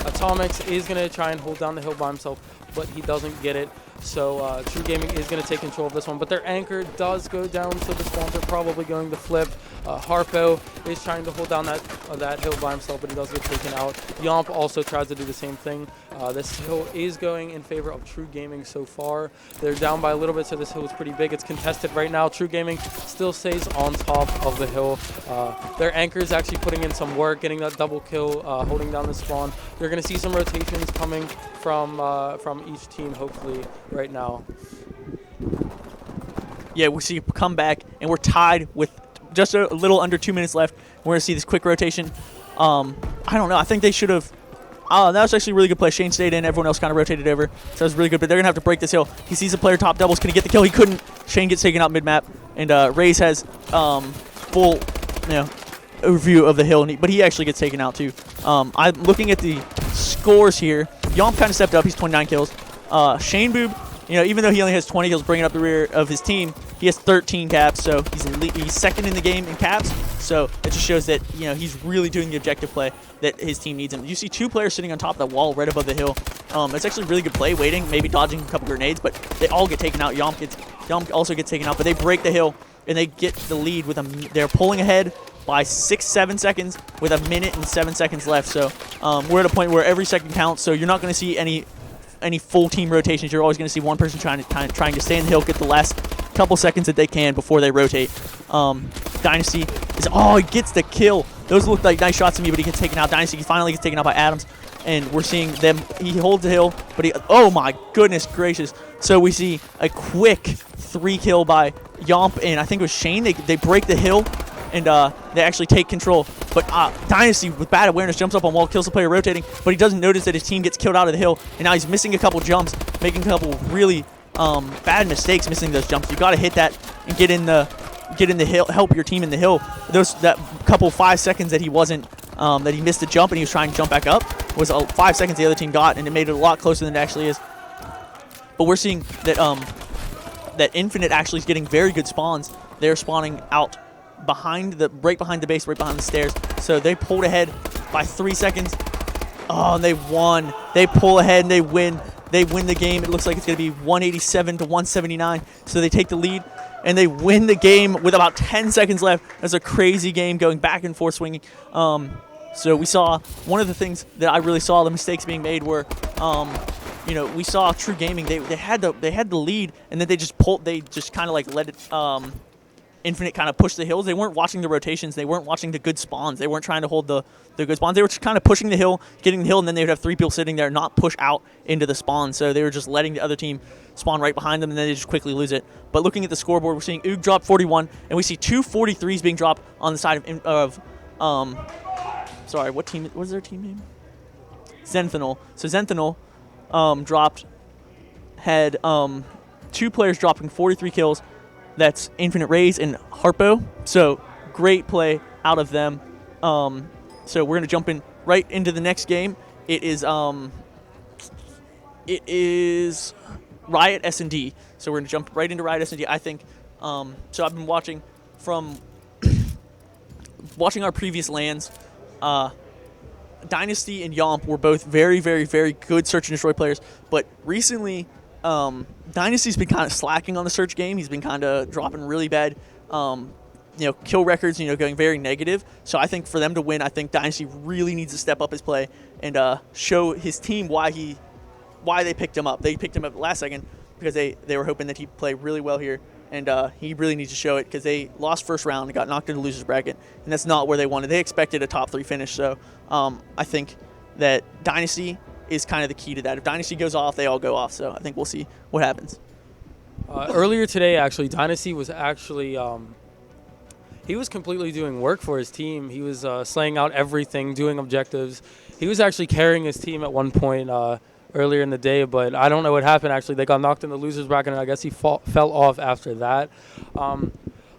Atomics is going to try and hold down the hill by himself, but he doesn't get it. So True Gaming is going to take control of this one, but their anchor does go down, so the spawns are probably going to flip. Harpo is trying to hold down that hill by himself, but he does get taken out. Yomp also tries to do the same thing. This hill is going in favor of True Gaming so far. They're down by a little bit, so this hill is pretty big. It's contested right now. True Gaming still stays on top of the hill. Their anchor is actually putting in some work, getting that double kill, holding down the spawn. You're going to see some rotations coming from each team, hopefully, right now. Yeah, we see a comeback, and we're tied with just a little under 2 minutes left. We're going to see this quick rotation. I don't know. I think they should have. That was actually a really good play. Shane stayed in. Everyone else kind of rotated over. So that was really good. But they're going to have to break this hill. He sees the player top doubles. Can he get the kill? He couldn't. Shane gets taken out mid-map. And Raze has full overview of the hill. But he actually gets taken out too. I'm looking at the scores here. Yomp kind of stepped up. He's 29 kills. Shane Boob, even though he only has 20 kills bringing up the rear of his team, he has 13 caps, so he's second in the game in caps. So it just shows that he's really doing the objective play that his team needs him. You see two players sitting on top of that wall right above the hill. It's actually really good play, waiting, maybe dodging a couple grenades, but they all get taken out. Yomp also gets taken out, but they break the hill and they get the lead with they're pulling ahead by 6-7 seconds with 1 minute and 7 seconds left. So we're at a point where every second counts. So you're not going to see any full team rotations. You're always going to see one person trying to stay in the hill, get the last couple seconds that they can before they rotate. Dynasty he gets the kill. Those look like nice shots to me, but he gets taken out. Dynasty finally gets taken out by Adams, and we're seeing them. He holds the hill, but oh my goodness gracious! So we see a quick 3 kill by Yomp, and I think it was Shane. They break the hill, and they actually take control. But Dynasty, with bad awareness, jumps up on wall, kills the player rotating, but he doesn't notice that his team gets killed out of the hill, and now he's missing a couple jumps, making a couple really bad mistakes, missing those jumps. You got to hit that and get in the hill, help your team in the hill. That couple 5 seconds that he wasn't, that he missed the jump and he was trying to jump back up was 5 seconds the other team got, and it made it a lot closer than it actually is. But we're seeing that that Infinite actually is getting very good spawns. They're spawning out right behind the base, right behind the stairs. So they pulled ahead by 3 seconds. Oh, and they won. They pull ahead and they win. They win the game. It looks like it's going to be 187 to 179. So they take the lead and they win the game with about 10 seconds left. That's a crazy game going back and forth swinging. So we saw one of the things that I really saw the mistakes being made were, we saw True Gaming. They had the lead, and then they just kind of like let it Infinite kind of push the hills. They weren't watching the rotations. They weren't watching the good spawns. They weren't trying to hold the good spawns. They were just kind of pushing the hill, getting the hill, and then they would have 3 people sitting there, not push out into the spawn. So they were just letting the other team spawn right behind them, and then they just quickly lose it. But looking at the scoreboard, we're seeing Oog drop 41, and we see 2 43s being dropped on the side of sorry, what was their team name? Zanthinal. So Zanthinal had 2 players dropping 43 kills. That's Infinite Rays and Harpo. So great play out of them. So we're gonna jump in right into the next game. It is Riot S&D. So we're gonna jump right into Riot S&D. I think. So I've been watching our previous LANs. Dynasty and Yomp were both very, very, very good search and destroy players, but recently Dynasty's been kind of slacking on the search game. He's been kind of dropping really bad kill records, going very negative. So I think for them to win, I think Dynasty really needs to step up his play and show his team why they picked him up. They picked him up last second because they were hoping that he'd play really well here, and he really needs to show it because they lost first round and got knocked into the losers bracket, and that's not where they wanted. They expected a top 3 finish. So I think that Dynasty is kind of the key to that. If Dynasty goes off, they all go off. So I think we'll see what happens. Earlier today, actually, Dynasty was actually he was completely doing work for his team. He was slaying out everything, doing objectives. He was actually carrying his team at one point earlier in the day, but I don't know what happened. Actually, they got knocked in the losers bracket, and I guess he fell off after that.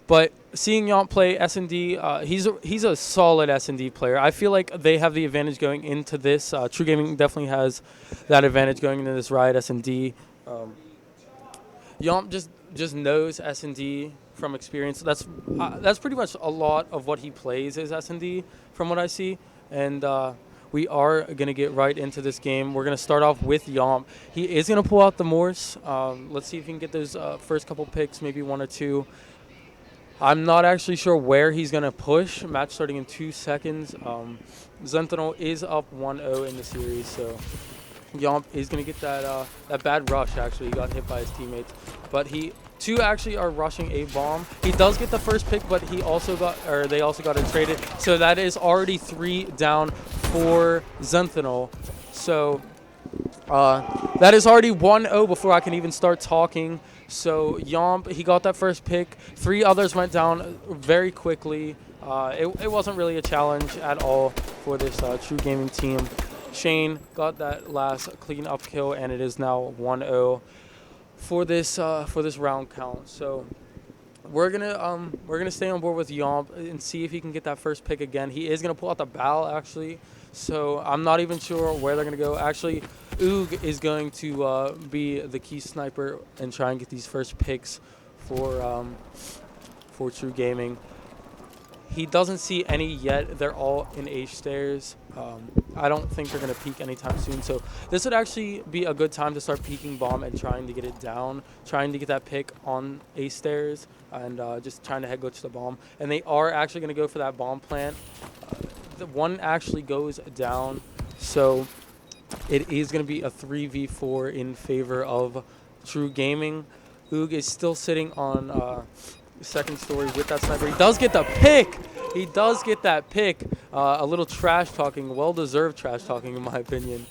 But seeing Yomp play S&D, he's a solid S&D player. I feel like they have the advantage going into this. True Gaming definitely has that advantage going into this Riot S&D. Yomp just knows S&D from experience. That's pretty much a lot of what he plays is S&D from what I see. And we are going to get right into this game. We're going to start off with Yomp. He is going to pull out the Morse. Let's see if he can get those first couple picks, maybe 1 or 2. I'm not actually sure where he's going to push. Match starting in 2 seconds. Zanthinal is up 1-0 in the series, so Yomp is going to get that bad rush, actually. He got hit by his teammates. But two actually are rushing a bomb. He does get the first pick, but they also got it traded. So that is already 3 down for Zanthinal. So that is already 1-0 before I can even start talking. So Yomp, he got that first pick. 3 others went down very quickly. It wasn't really a challenge at all for this True Gaming team. Shane got that last clean up kill, and it is now 1-0 for this round count. So we're gonna stay on board with Yomp and see if he can get that first pick again. He is gonna pull out the Bal actually. So I'm not even sure where they're gonna go. Actually, Oog is going to be the key sniper and try and get these first picks for True Gaming. He doesn't see any yet. They're all in H stairs. I don't think they're going to peek anytime soon. So this would actually be a good time to start peeking bomb and trying to get it down, trying to get that pick on A stairs, and just trying to head glitch the bomb. And they are actually going to go for that bomb plant. The one actually goes down. So it is going to be a 3v4 in favor of True Gaming. Oog is still sitting on second story with that sniper. He does get the pick. He does get that pick. A little trash talking, well-deserved trash talking in my opinion.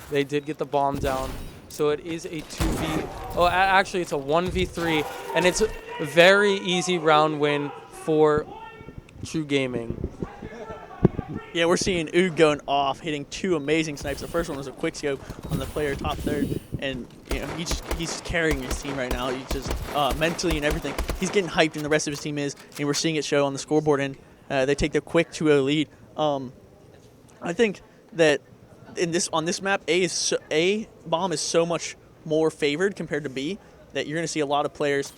They did get the bomb down. So it is a 2v. Oh, actually it's a 1v3, and it's a very easy round win for True Gaming. Yeah, we're seeing Oog going off, hitting 2 amazing snipes. The first one was a quick scope on the player top third, and he's just carrying his team right now. He's just mentally and everything. He's getting hyped, and the rest of his team is, and we're seeing it show on the scoreboard. And they take the quick 2-0 lead. I think that on this map, A bomb is so much more favored compared to B that you're going to see a lot of players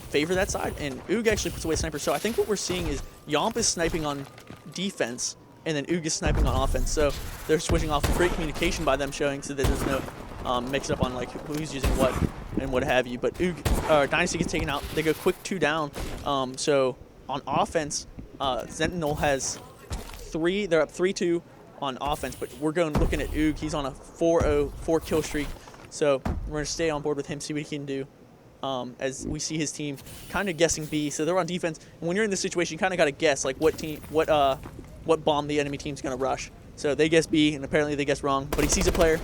favor that side, and Oog actually puts away sniper. So I think what we're seeing is Yomp is sniping on defense, and then Oog is sniping on offense. So they're switching off. Great communication by them showing so that there's no mix-up on like who's using what and what have you. But Oog, Dynasty gets taken out. They go quick 2 down. So on offense, Zanthinal has 3. They're up 3-2 on offense, but we're looking at Oog. He's on a 4-0 4-kill streak. So we're going to stay on board with him, see what he can do. As we see his team kind of guessing B. So they're on defense. And when you're in this situation, you kind of got to guess like what bomb the enemy team's going to rush. So they guess B, and apparently they guess wrong. But he sees a player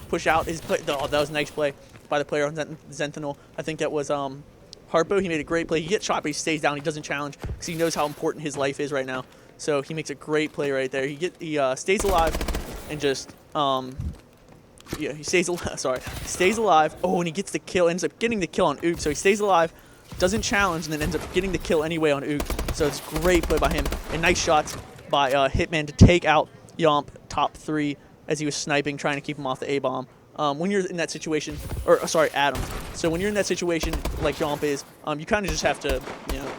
push out his play. Oh, that was a nice play by the player on Zanthinal. I think that was Harpo. He made a great play. He gets shot, but he stays down. He doesn't challenge because he knows how important his life is right now. So he makes a great play right there. He stays alive and just he stays alive. Sorry, stays alive. Oh, and he gets the kill. Ends up getting the kill on Oog. So he stays alive, doesn't challenge, and then ends up getting the kill anyway on Oog. So it's a great play by him and nice shots by Hitman to take out Yomp top 3 as he was sniping, trying to keep him off the A bomb. When you're in that situation, or sorry, Adam. So when you're in that situation like Yomp is, you kind of just have to,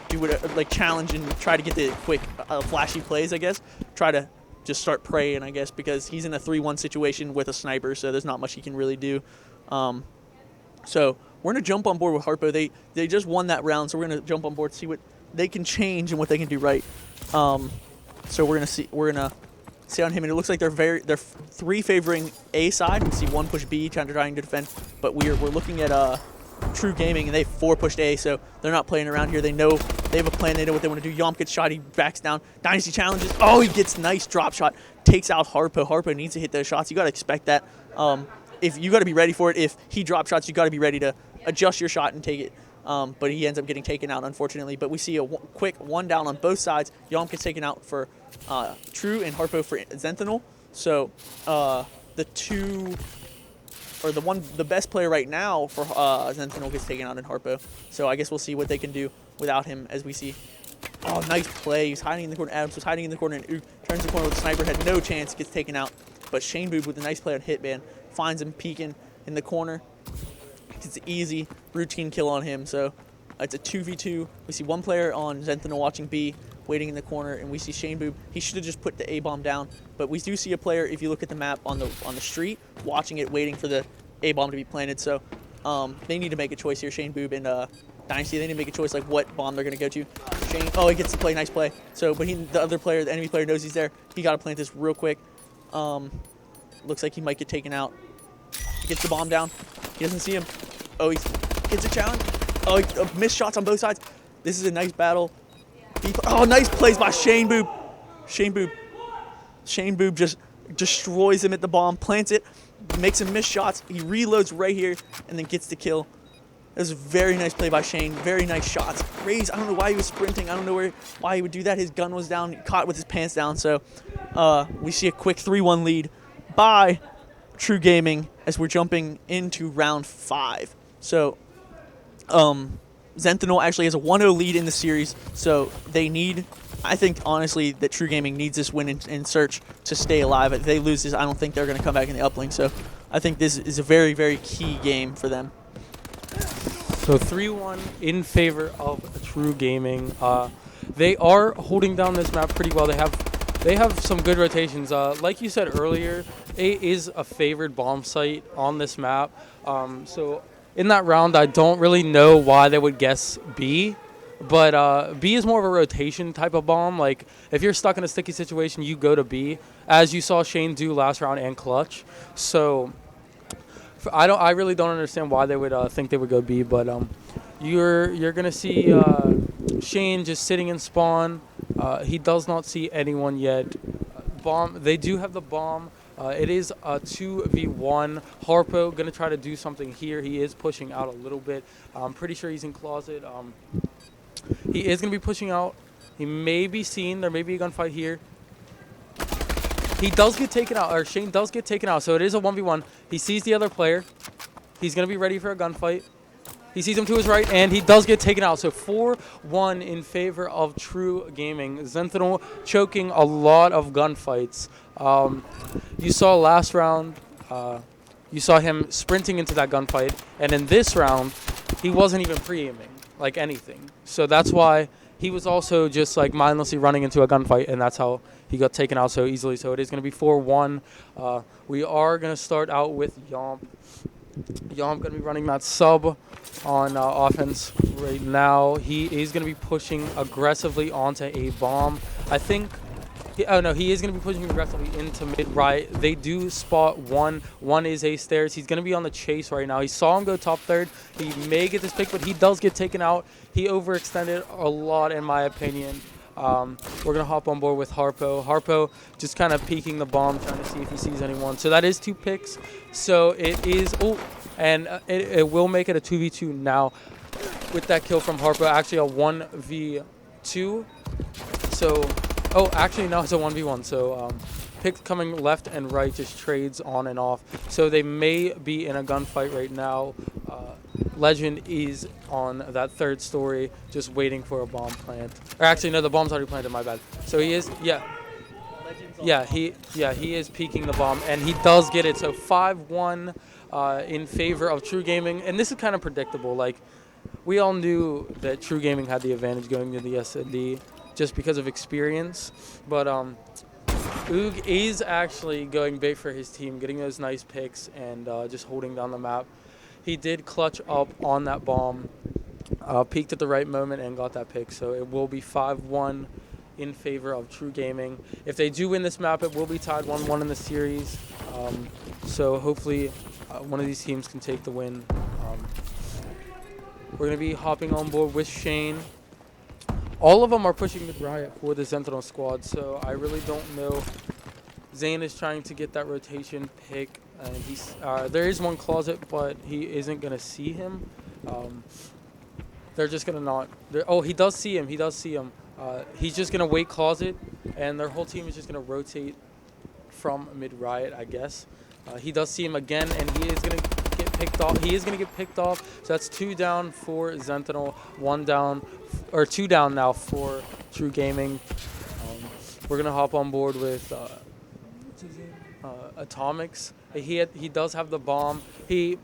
do what like challenge and try to get the quick, flashy plays. I guess try to just start praying. I guess because he's in a 3-1 situation with a sniper, so there's not much he can really do. So we're gonna jump on board with Harpo. They just won that round, so we're gonna jump on board, see what they can change and what they can do right. So we're gonna see on him, and it looks like they're 3 favoring A side. We see 1 push B, trying to defend, but we're looking at True Gaming, and they 4 pushed A, so they're not playing around here. They know they have a plan. They know what they want to do. Yomp gets shot. He backs down. Dynasty challenges. Oh, he gets nice drop shot. Takes out Harpo. Harpo needs to hit those shots. You got to expect that. If you got to be ready for it. If he drop shots, you got to be ready to adjust your shot and take it. But he ends up getting taken out, unfortunately. But we see a quick 1 down on both sides. Yomp gets taken out for True and Harpo for Zanthinal. So the best player right now for Zanthinal gets taken out in Harpo. So I guess we'll see what they can do without him as we see. Oh, nice play. He's hiding in the corner. Adams was hiding in the corner, and turns the corner with the sniper. Had no chance. Gets taken out. But Shane Boob with a nice play on Hitman finds him peeking in the corner. It's an easy routine kill on him. So it's a 2v2. We see 1 player on Zanthinal watching B, waiting in the corner, and we see Shane Boob. He should have just put the A bomb down, but we do see a player, if you look at the map on the street, watching it, waiting for the A bomb to be planted. So they need to make a choice here. Shane Boob and Dynasty, they need to make a choice like what bomb they're gonna go to. Shane, oh, he gets to play, nice play. So, but the other player, the enemy player, knows he's there. He got to plant this real quick. Looks like he might get taken out. He gets the bomb down. He doesn't see him. Oh, he gets a challenge. Oh, missed shots on both sides. This is a nice battle. Oh, nice plays by Shane Boob. Shane Boob just destroys him at the bomb, plants it, makes him miss shots. He reloads right here and then gets the kill. It was a very nice play by Shane. Very nice shots. Raze, I don't know why he was sprinting. I don't know why he would do that. His gun was down, caught with his pants down. So we see a quick 3-1 lead by True Gaming as we're jumping into round 5. So Zanthinal actually has a 1-0 lead in the series. So they need, I think, honestly, that True Gaming needs this win in search to stay alive. If they lose this, I don't think they're going to come back in the uplink. So I think this is a very, very key game for them. So 3-1 in favor of True Gaming. They are holding down this map pretty well. They have some good rotations. Like you said earlier, A is a favored bomb site on this map. So in that round, I don't really know why they would guess B. But B is more of a rotation type of bomb. Like if you're stuck in a sticky situation, you go to B, as you saw Shane do last round and Clutch. So I really don't understand why they would think they would go B, but you're gonna see Shane just sitting in spawn. He does not see anyone yet. Bomb. They do have the bomb. It is a 2v1. Harpo gonna try to do something here. He is pushing out a little bit. I'm pretty sure he's in closet. He is gonna be pushing out. He may be seen. There may be a gunfight here. He does get taken out, or Shane does get taken out, so it is a 1v1. He sees the other player. He's going to be ready for a gunfight. He sees him to his right, and he does get taken out. So 4-1 in favor of True Gaming. Zanthinal choking a lot of gunfights. You saw last round, you saw him sprinting into that gunfight, and in this round, he wasn't even pre-aiming, like anything. So that's why he was also just like mindlessly running into a gunfight, and that's how he got taken out so easily. So it is going to be 4-1. We are going to start out with Yomp. Yomp going to be running that sub on offense right now. He is going to be pushing aggressively onto a bomb. I think, he is going to be pushing aggressively into mid-right. They do spot one. One is A stairs. He's going to be on the chase right now. He saw him go top third. He may get this pick, but he does get taken out. He overextended a lot, in my opinion. We're going to hop on board with Harpo. Harpo just kind of peeking the bomb, trying to see if he sees anyone. So that is 2 picks. So it is, it will make it a 2v2 now with that kill from Harpo. Actually a 1v2. So, actually now it's a 1v1. So pick coming left and right, just trades on and off. So they may be in a gunfight right now. Legend is on that 3rd story, just waiting for a bomb plant. Or actually, no, the bomb's already planted. My bad. So he is, he is peeking the bomb, and he does get it. So 5-1 in favor of True Gaming, and this is kind of predictable. Like, we all knew that True Gaming had the advantage going to the S&D just because of experience, but Oog is actually going big for his team, getting those nice picks and just holding down the map. He did clutch up on that bomb, peaked at the right moment, and got that pick. So it will be 5-1 in favor of True Gaming. If they do win this map, it will be tied 1-1 in the series. So hopefully one of these teams can take the win. We're going to be hopping on board with Shane. All of them are pushing mid-riot for the Zanthinal squad, so I really don't know. Zane is trying to get that rotation pick. And he's there is one closet, but he isn't gonna see him. They're just gonna not. He does see him. He does see him. He's just gonna wait closet, and their whole team is just gonna rotate from mid riot, I guess. He does see him again, and he is gonna get picked off. He is gonna get picked off. So that's 2 down for Zanthinal, 1 down, or 2 down now for True Gaming. We're gonna hop on board with Atomics. He does have the bomb. He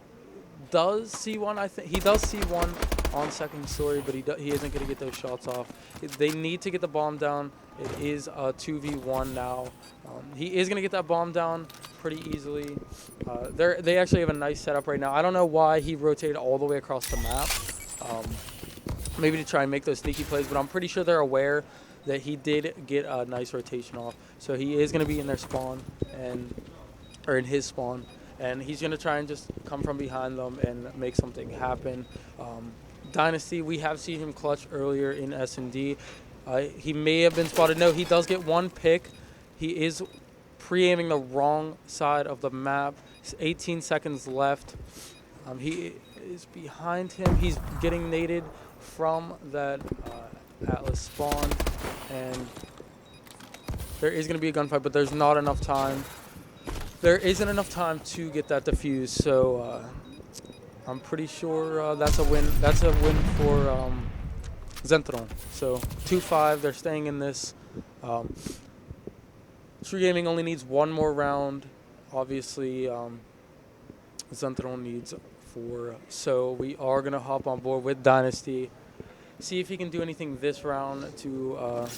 does see one. I think he does see one on 2nd story, but he isn't going to get those shots off. They need to get the bomb down. It is a 2v1 now. He is going to get that bomb down pretty easily. They actually have a nice setup right now. I don't know why he rotated all the way across the map. Maybe to try and make those sneaky plays, but I'm pretty sure they're aware that he did get a nice rotation off. So he is going to be in their spawn, or in his spawn, and he's going to try and just come from behind them and make something happen. Dynasty, we have seen him clutch earlier in S&D. He may have been spotted. No, he does get 1 pick. He is pre-aiming the wrong side of the map. 18 seconds left. He is behind him. He's getting naded from that Atlas spawn, and there is going to be a gunfight, but there's not enough time. There isn't enough time to get that defused, so I'm pretty sure that's a win. That's a win for Zanthinal. So 2-5, they're staying in this. True Gaming only needs 1 more round. Obviously, Zanthinal needs 4. So we are going to hop on board with Dynasty. See if he can do anything this round to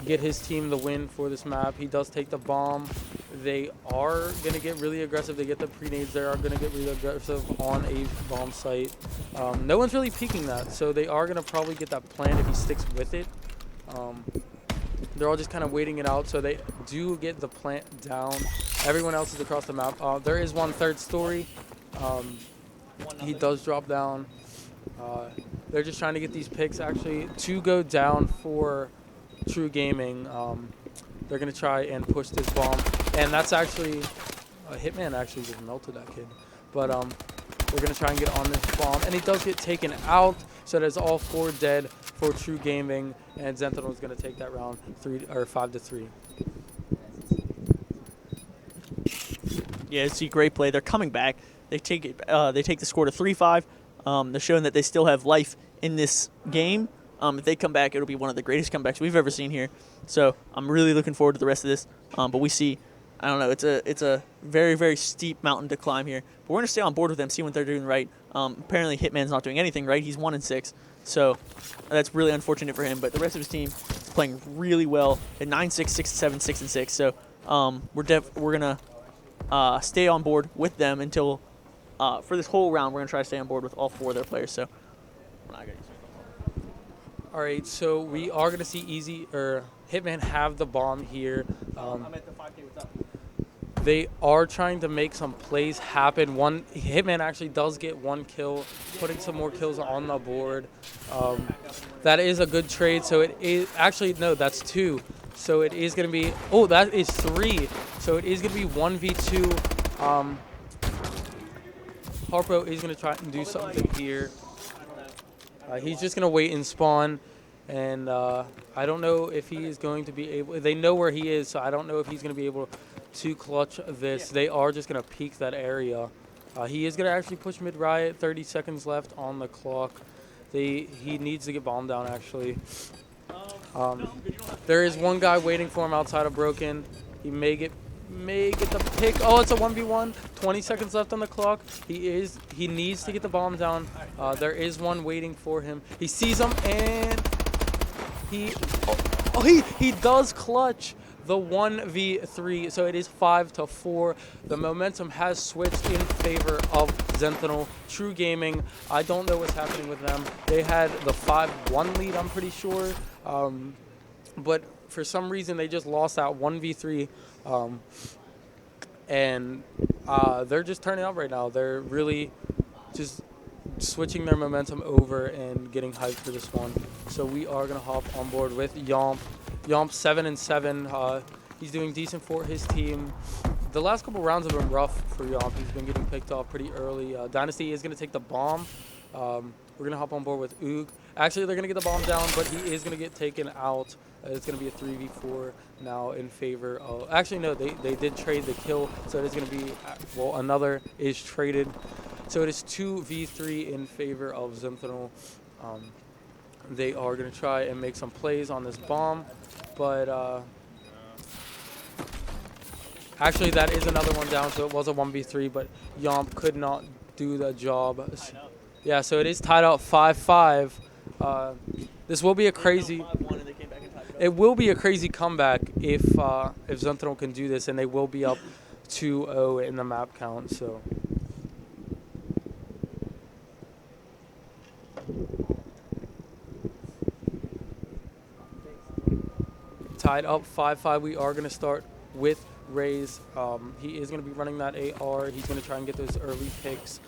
get his team the win for this map. He does take the bomb. They are going to get really aggressive. They get the pre-nades. They are going to get really aggressive on a bomb site. No one's really peeking that, so they are going to probably get that plant if he sticks with it. They're all just kind of waiting it out, so they do get the plant down. Everyone else is across the map. There is one 3rd story. He does drop down. They're just trying to get these picks actually to go down for True Gaming. They're going to try and push this bomb. And that's actually, Hitman actually just melted that kid. But we're They're going to try and get on this bomb, and he does get taken out, so that's all 4 dead for True Gaming, and Zanthinal is going to take that round 5-3. Yeah, see, great play. They're coming back. They take it. They take the score to 3-5. They're showing that they still have life in this game. If they come back, it'll be one of the greatest comebacks we've ever seen here. So I'm really looking forward to the rest of this. But we see, I don't know, it's a very, very steep mountain to climb here. But we're gonna stay on board with them, see what they're doing right. Apparently Hitman's not doing anything right. He's 1-6, so that's really unfortunate for him. But the rest of his team is playing really well at 9-6, 6-7, 6-6. So we're gonna stay on board with them until for this whole round. We're gonna try to stay on board with all 4 of their players. So we're not gonna use All right, so we are going to see Hitman have the bomb here. I'm at the 5K. What's up? They are trying to make some plays happen. Hitman actually does get 1 kill, putting some more kills on the board. That is a good trade. So it is actually, no, that's 2. So it is going to be, oh, that is 3. So it is going to be 1v2. Harpo is going to try and do something here. He's just going to wait and spawn, and I don't know if he is going to be able – they know where he is, so I don't know if he's going to be able to clutch this. They are just going to peek that area. He is going to actually push mid-riot, 30 seconds left on the clock. He needs to get bombed down, actually. There is one guy waiting for him outside of Broken. He may get the pick. Oh, it's a 1v1. 20 seconds left on the clock. He needs to get the bomb down. There is one waiting for him. He sees him, and he does clutch the 1v3. So it is 5-4. The momentum has switched in favor of Zanthinal. True Gaming, I don't know what's happening with them. They had the 5-1 lead, I'm pretty sure. But for some reason, they just lost that 1v3. And they're just turning up right now. They're really just switching their momentum over and getting hyped for this one. So we are going to hop on board with Yomp. Yomp 7-7. He's doing decent for his team. The last couple rounds have been rough for Yomp. He's been getting picked off pretty early. Dynasty is going to take the bomb. We're going to hop on board with Oog. Actually, they're going to get the bomb down, but he is going to get taken out. It's going to be a 3v4 now in favor of... Actually, no, they did trade the kill, so it is going to be... Well, another is traded. So it is 2v3 in favor of Zanthinal. They are going to try and make some plays on this bomb, but... Actually, that is another one down, so it was a 1v3, but Yomp could not do the job. Yeah, so it is tied up 5-5. This will be a crazy... It will be a crazy comeback if Zanthinal can do this, and they will be up 2-0 in the map count. So tied up 5-5. We are going to start with Raze. He is going to be running that AR. He's going to try and get those early picks.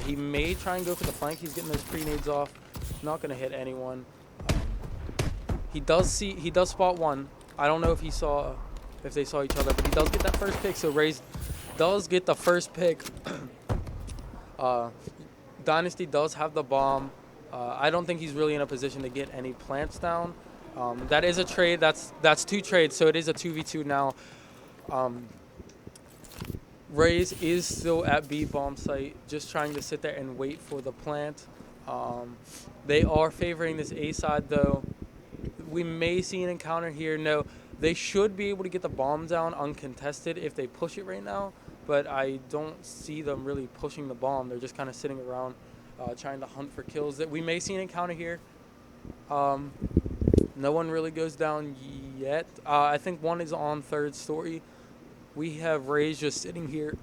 He may try and go for the flank. He's getting those pre-nades off. Not going to hit anyone. He does spot one. I don't know if they saw each other, but he does get that first pick. So Raze does get the first pick. Dynasty does have the bomb. I don't think he's really in a position to get any plants down. That is a trade. That's 2 trades, so it is a 2v2 now. Raze is still at B bomb site, just trying to sit there and wait for the plant. They are favoring this A side though. We may see an encounter here. No, they should be able to get the bomb down uncontested if they push it right now, but I don't see them really pushing the bomb. They're just kind of sitting around trying to hunt for kills. That we may see an encounter here. No one really goes down yet. I think one is on 3rd story. We have Raze just sitting here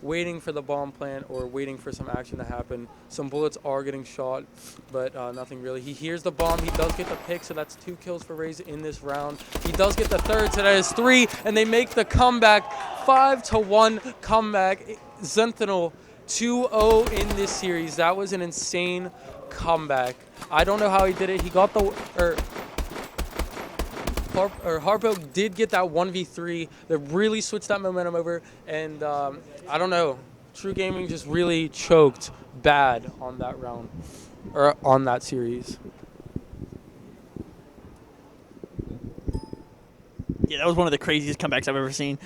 waiting for the bomb plant or waiting for some action to happen. Some bullets are getting shot, but nothing really. He hears the bomb. He does get the pick, so that's 2 kills for Raze in this round. He does get the 3rd, so that is 3, and they make the comeback. 5-1 comeback. Zanthinal 2-0 in this series. That was an insane comeback. I don't know how he did it. He got the... Harpo did get that 1v3 that really switched that momentum over, and I don't know. True Gaming just really choked bad on that round, or on that series. Yeah, that was one of the craziest comebacks I've ever seen.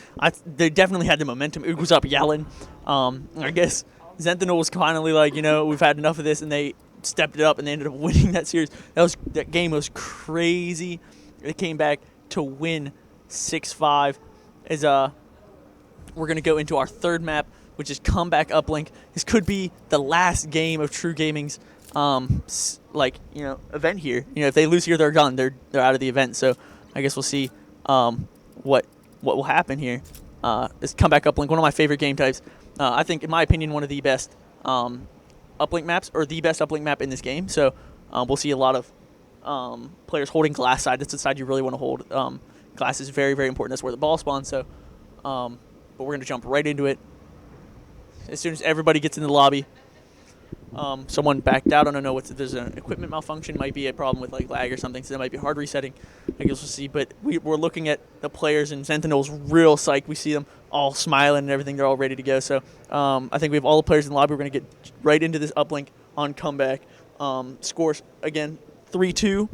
They definitely had the momentum. It was up yelling. I guess Zanthinal was finally like, we've had enough of this, and they stepped it up, and they ended up winning that series. That game was crazy. They came back to win 6-5. As we're gonna go into our third map, which is Comeback Uplink. This could be the last game of True Gaming's event here. If they lose here, they're done. They're out of the event. So I guess we'll see what will happen here. This Comeback Uplink, one of my favorite game types. I think, in my opinion, one of the best uplink maps, or the best uplink map in this game. So we'll see a lot of players holding glass side. That's the side you really want to hold. Glass is very, very important. That's where the ball spawns. So, but we're going to jump right into it. As soon as everybody gets in the lobby, someone backed out. I don't know what's there's an equipment malfunction. Might be a problem with like lag or something. So that might be hard resetting. I guess we'll see. But we're looking at the players, and Zanthinal's real psyched. We see them all smiling and everything. They're all ready to go. So I think we have all the players in the lobby. We're going to get right into this uplink on comeback. Scores again 3-2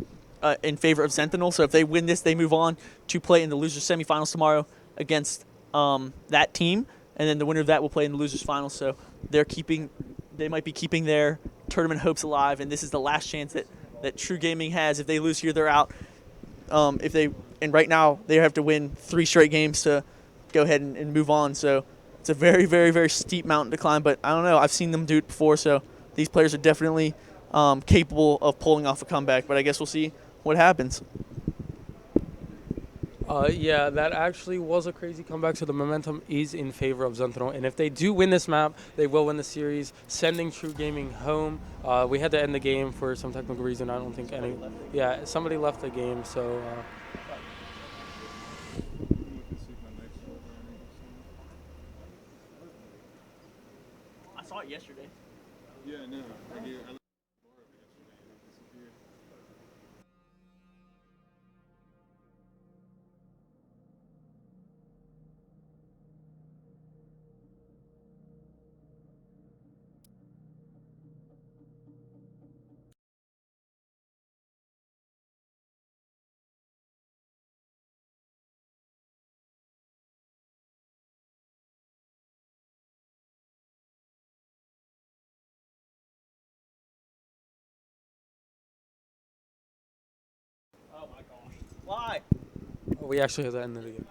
in favor of Zanthinal. So if they win this, they move on to play in the losers semifinals tomorrow against that team, and then the winner of that will play in the losers finals. So they might be keeping their tournament hopes alive, and this is the last chance that True Gaming has. If they lose here, they're out. And right now they have to win 3 straight games to go ahead and move on. So it's a very, very, very steep mountain to climb. But I don't know. I've seen them do it before, so these players are definitely capable of pulling off a comeback. But I guess we'll see what happens. Yeah, that actually was a crazy comeback, so the momentum is in favor of Zanthinal. And if they do win this map, they will win the series, sending True Gaming home. We had to end the game for some technical reason. I don't think any... Yeah, somebody left the game, so... I saw it yesterday. Yeah, no. Oh my gosh. Why? We actually had to end the game.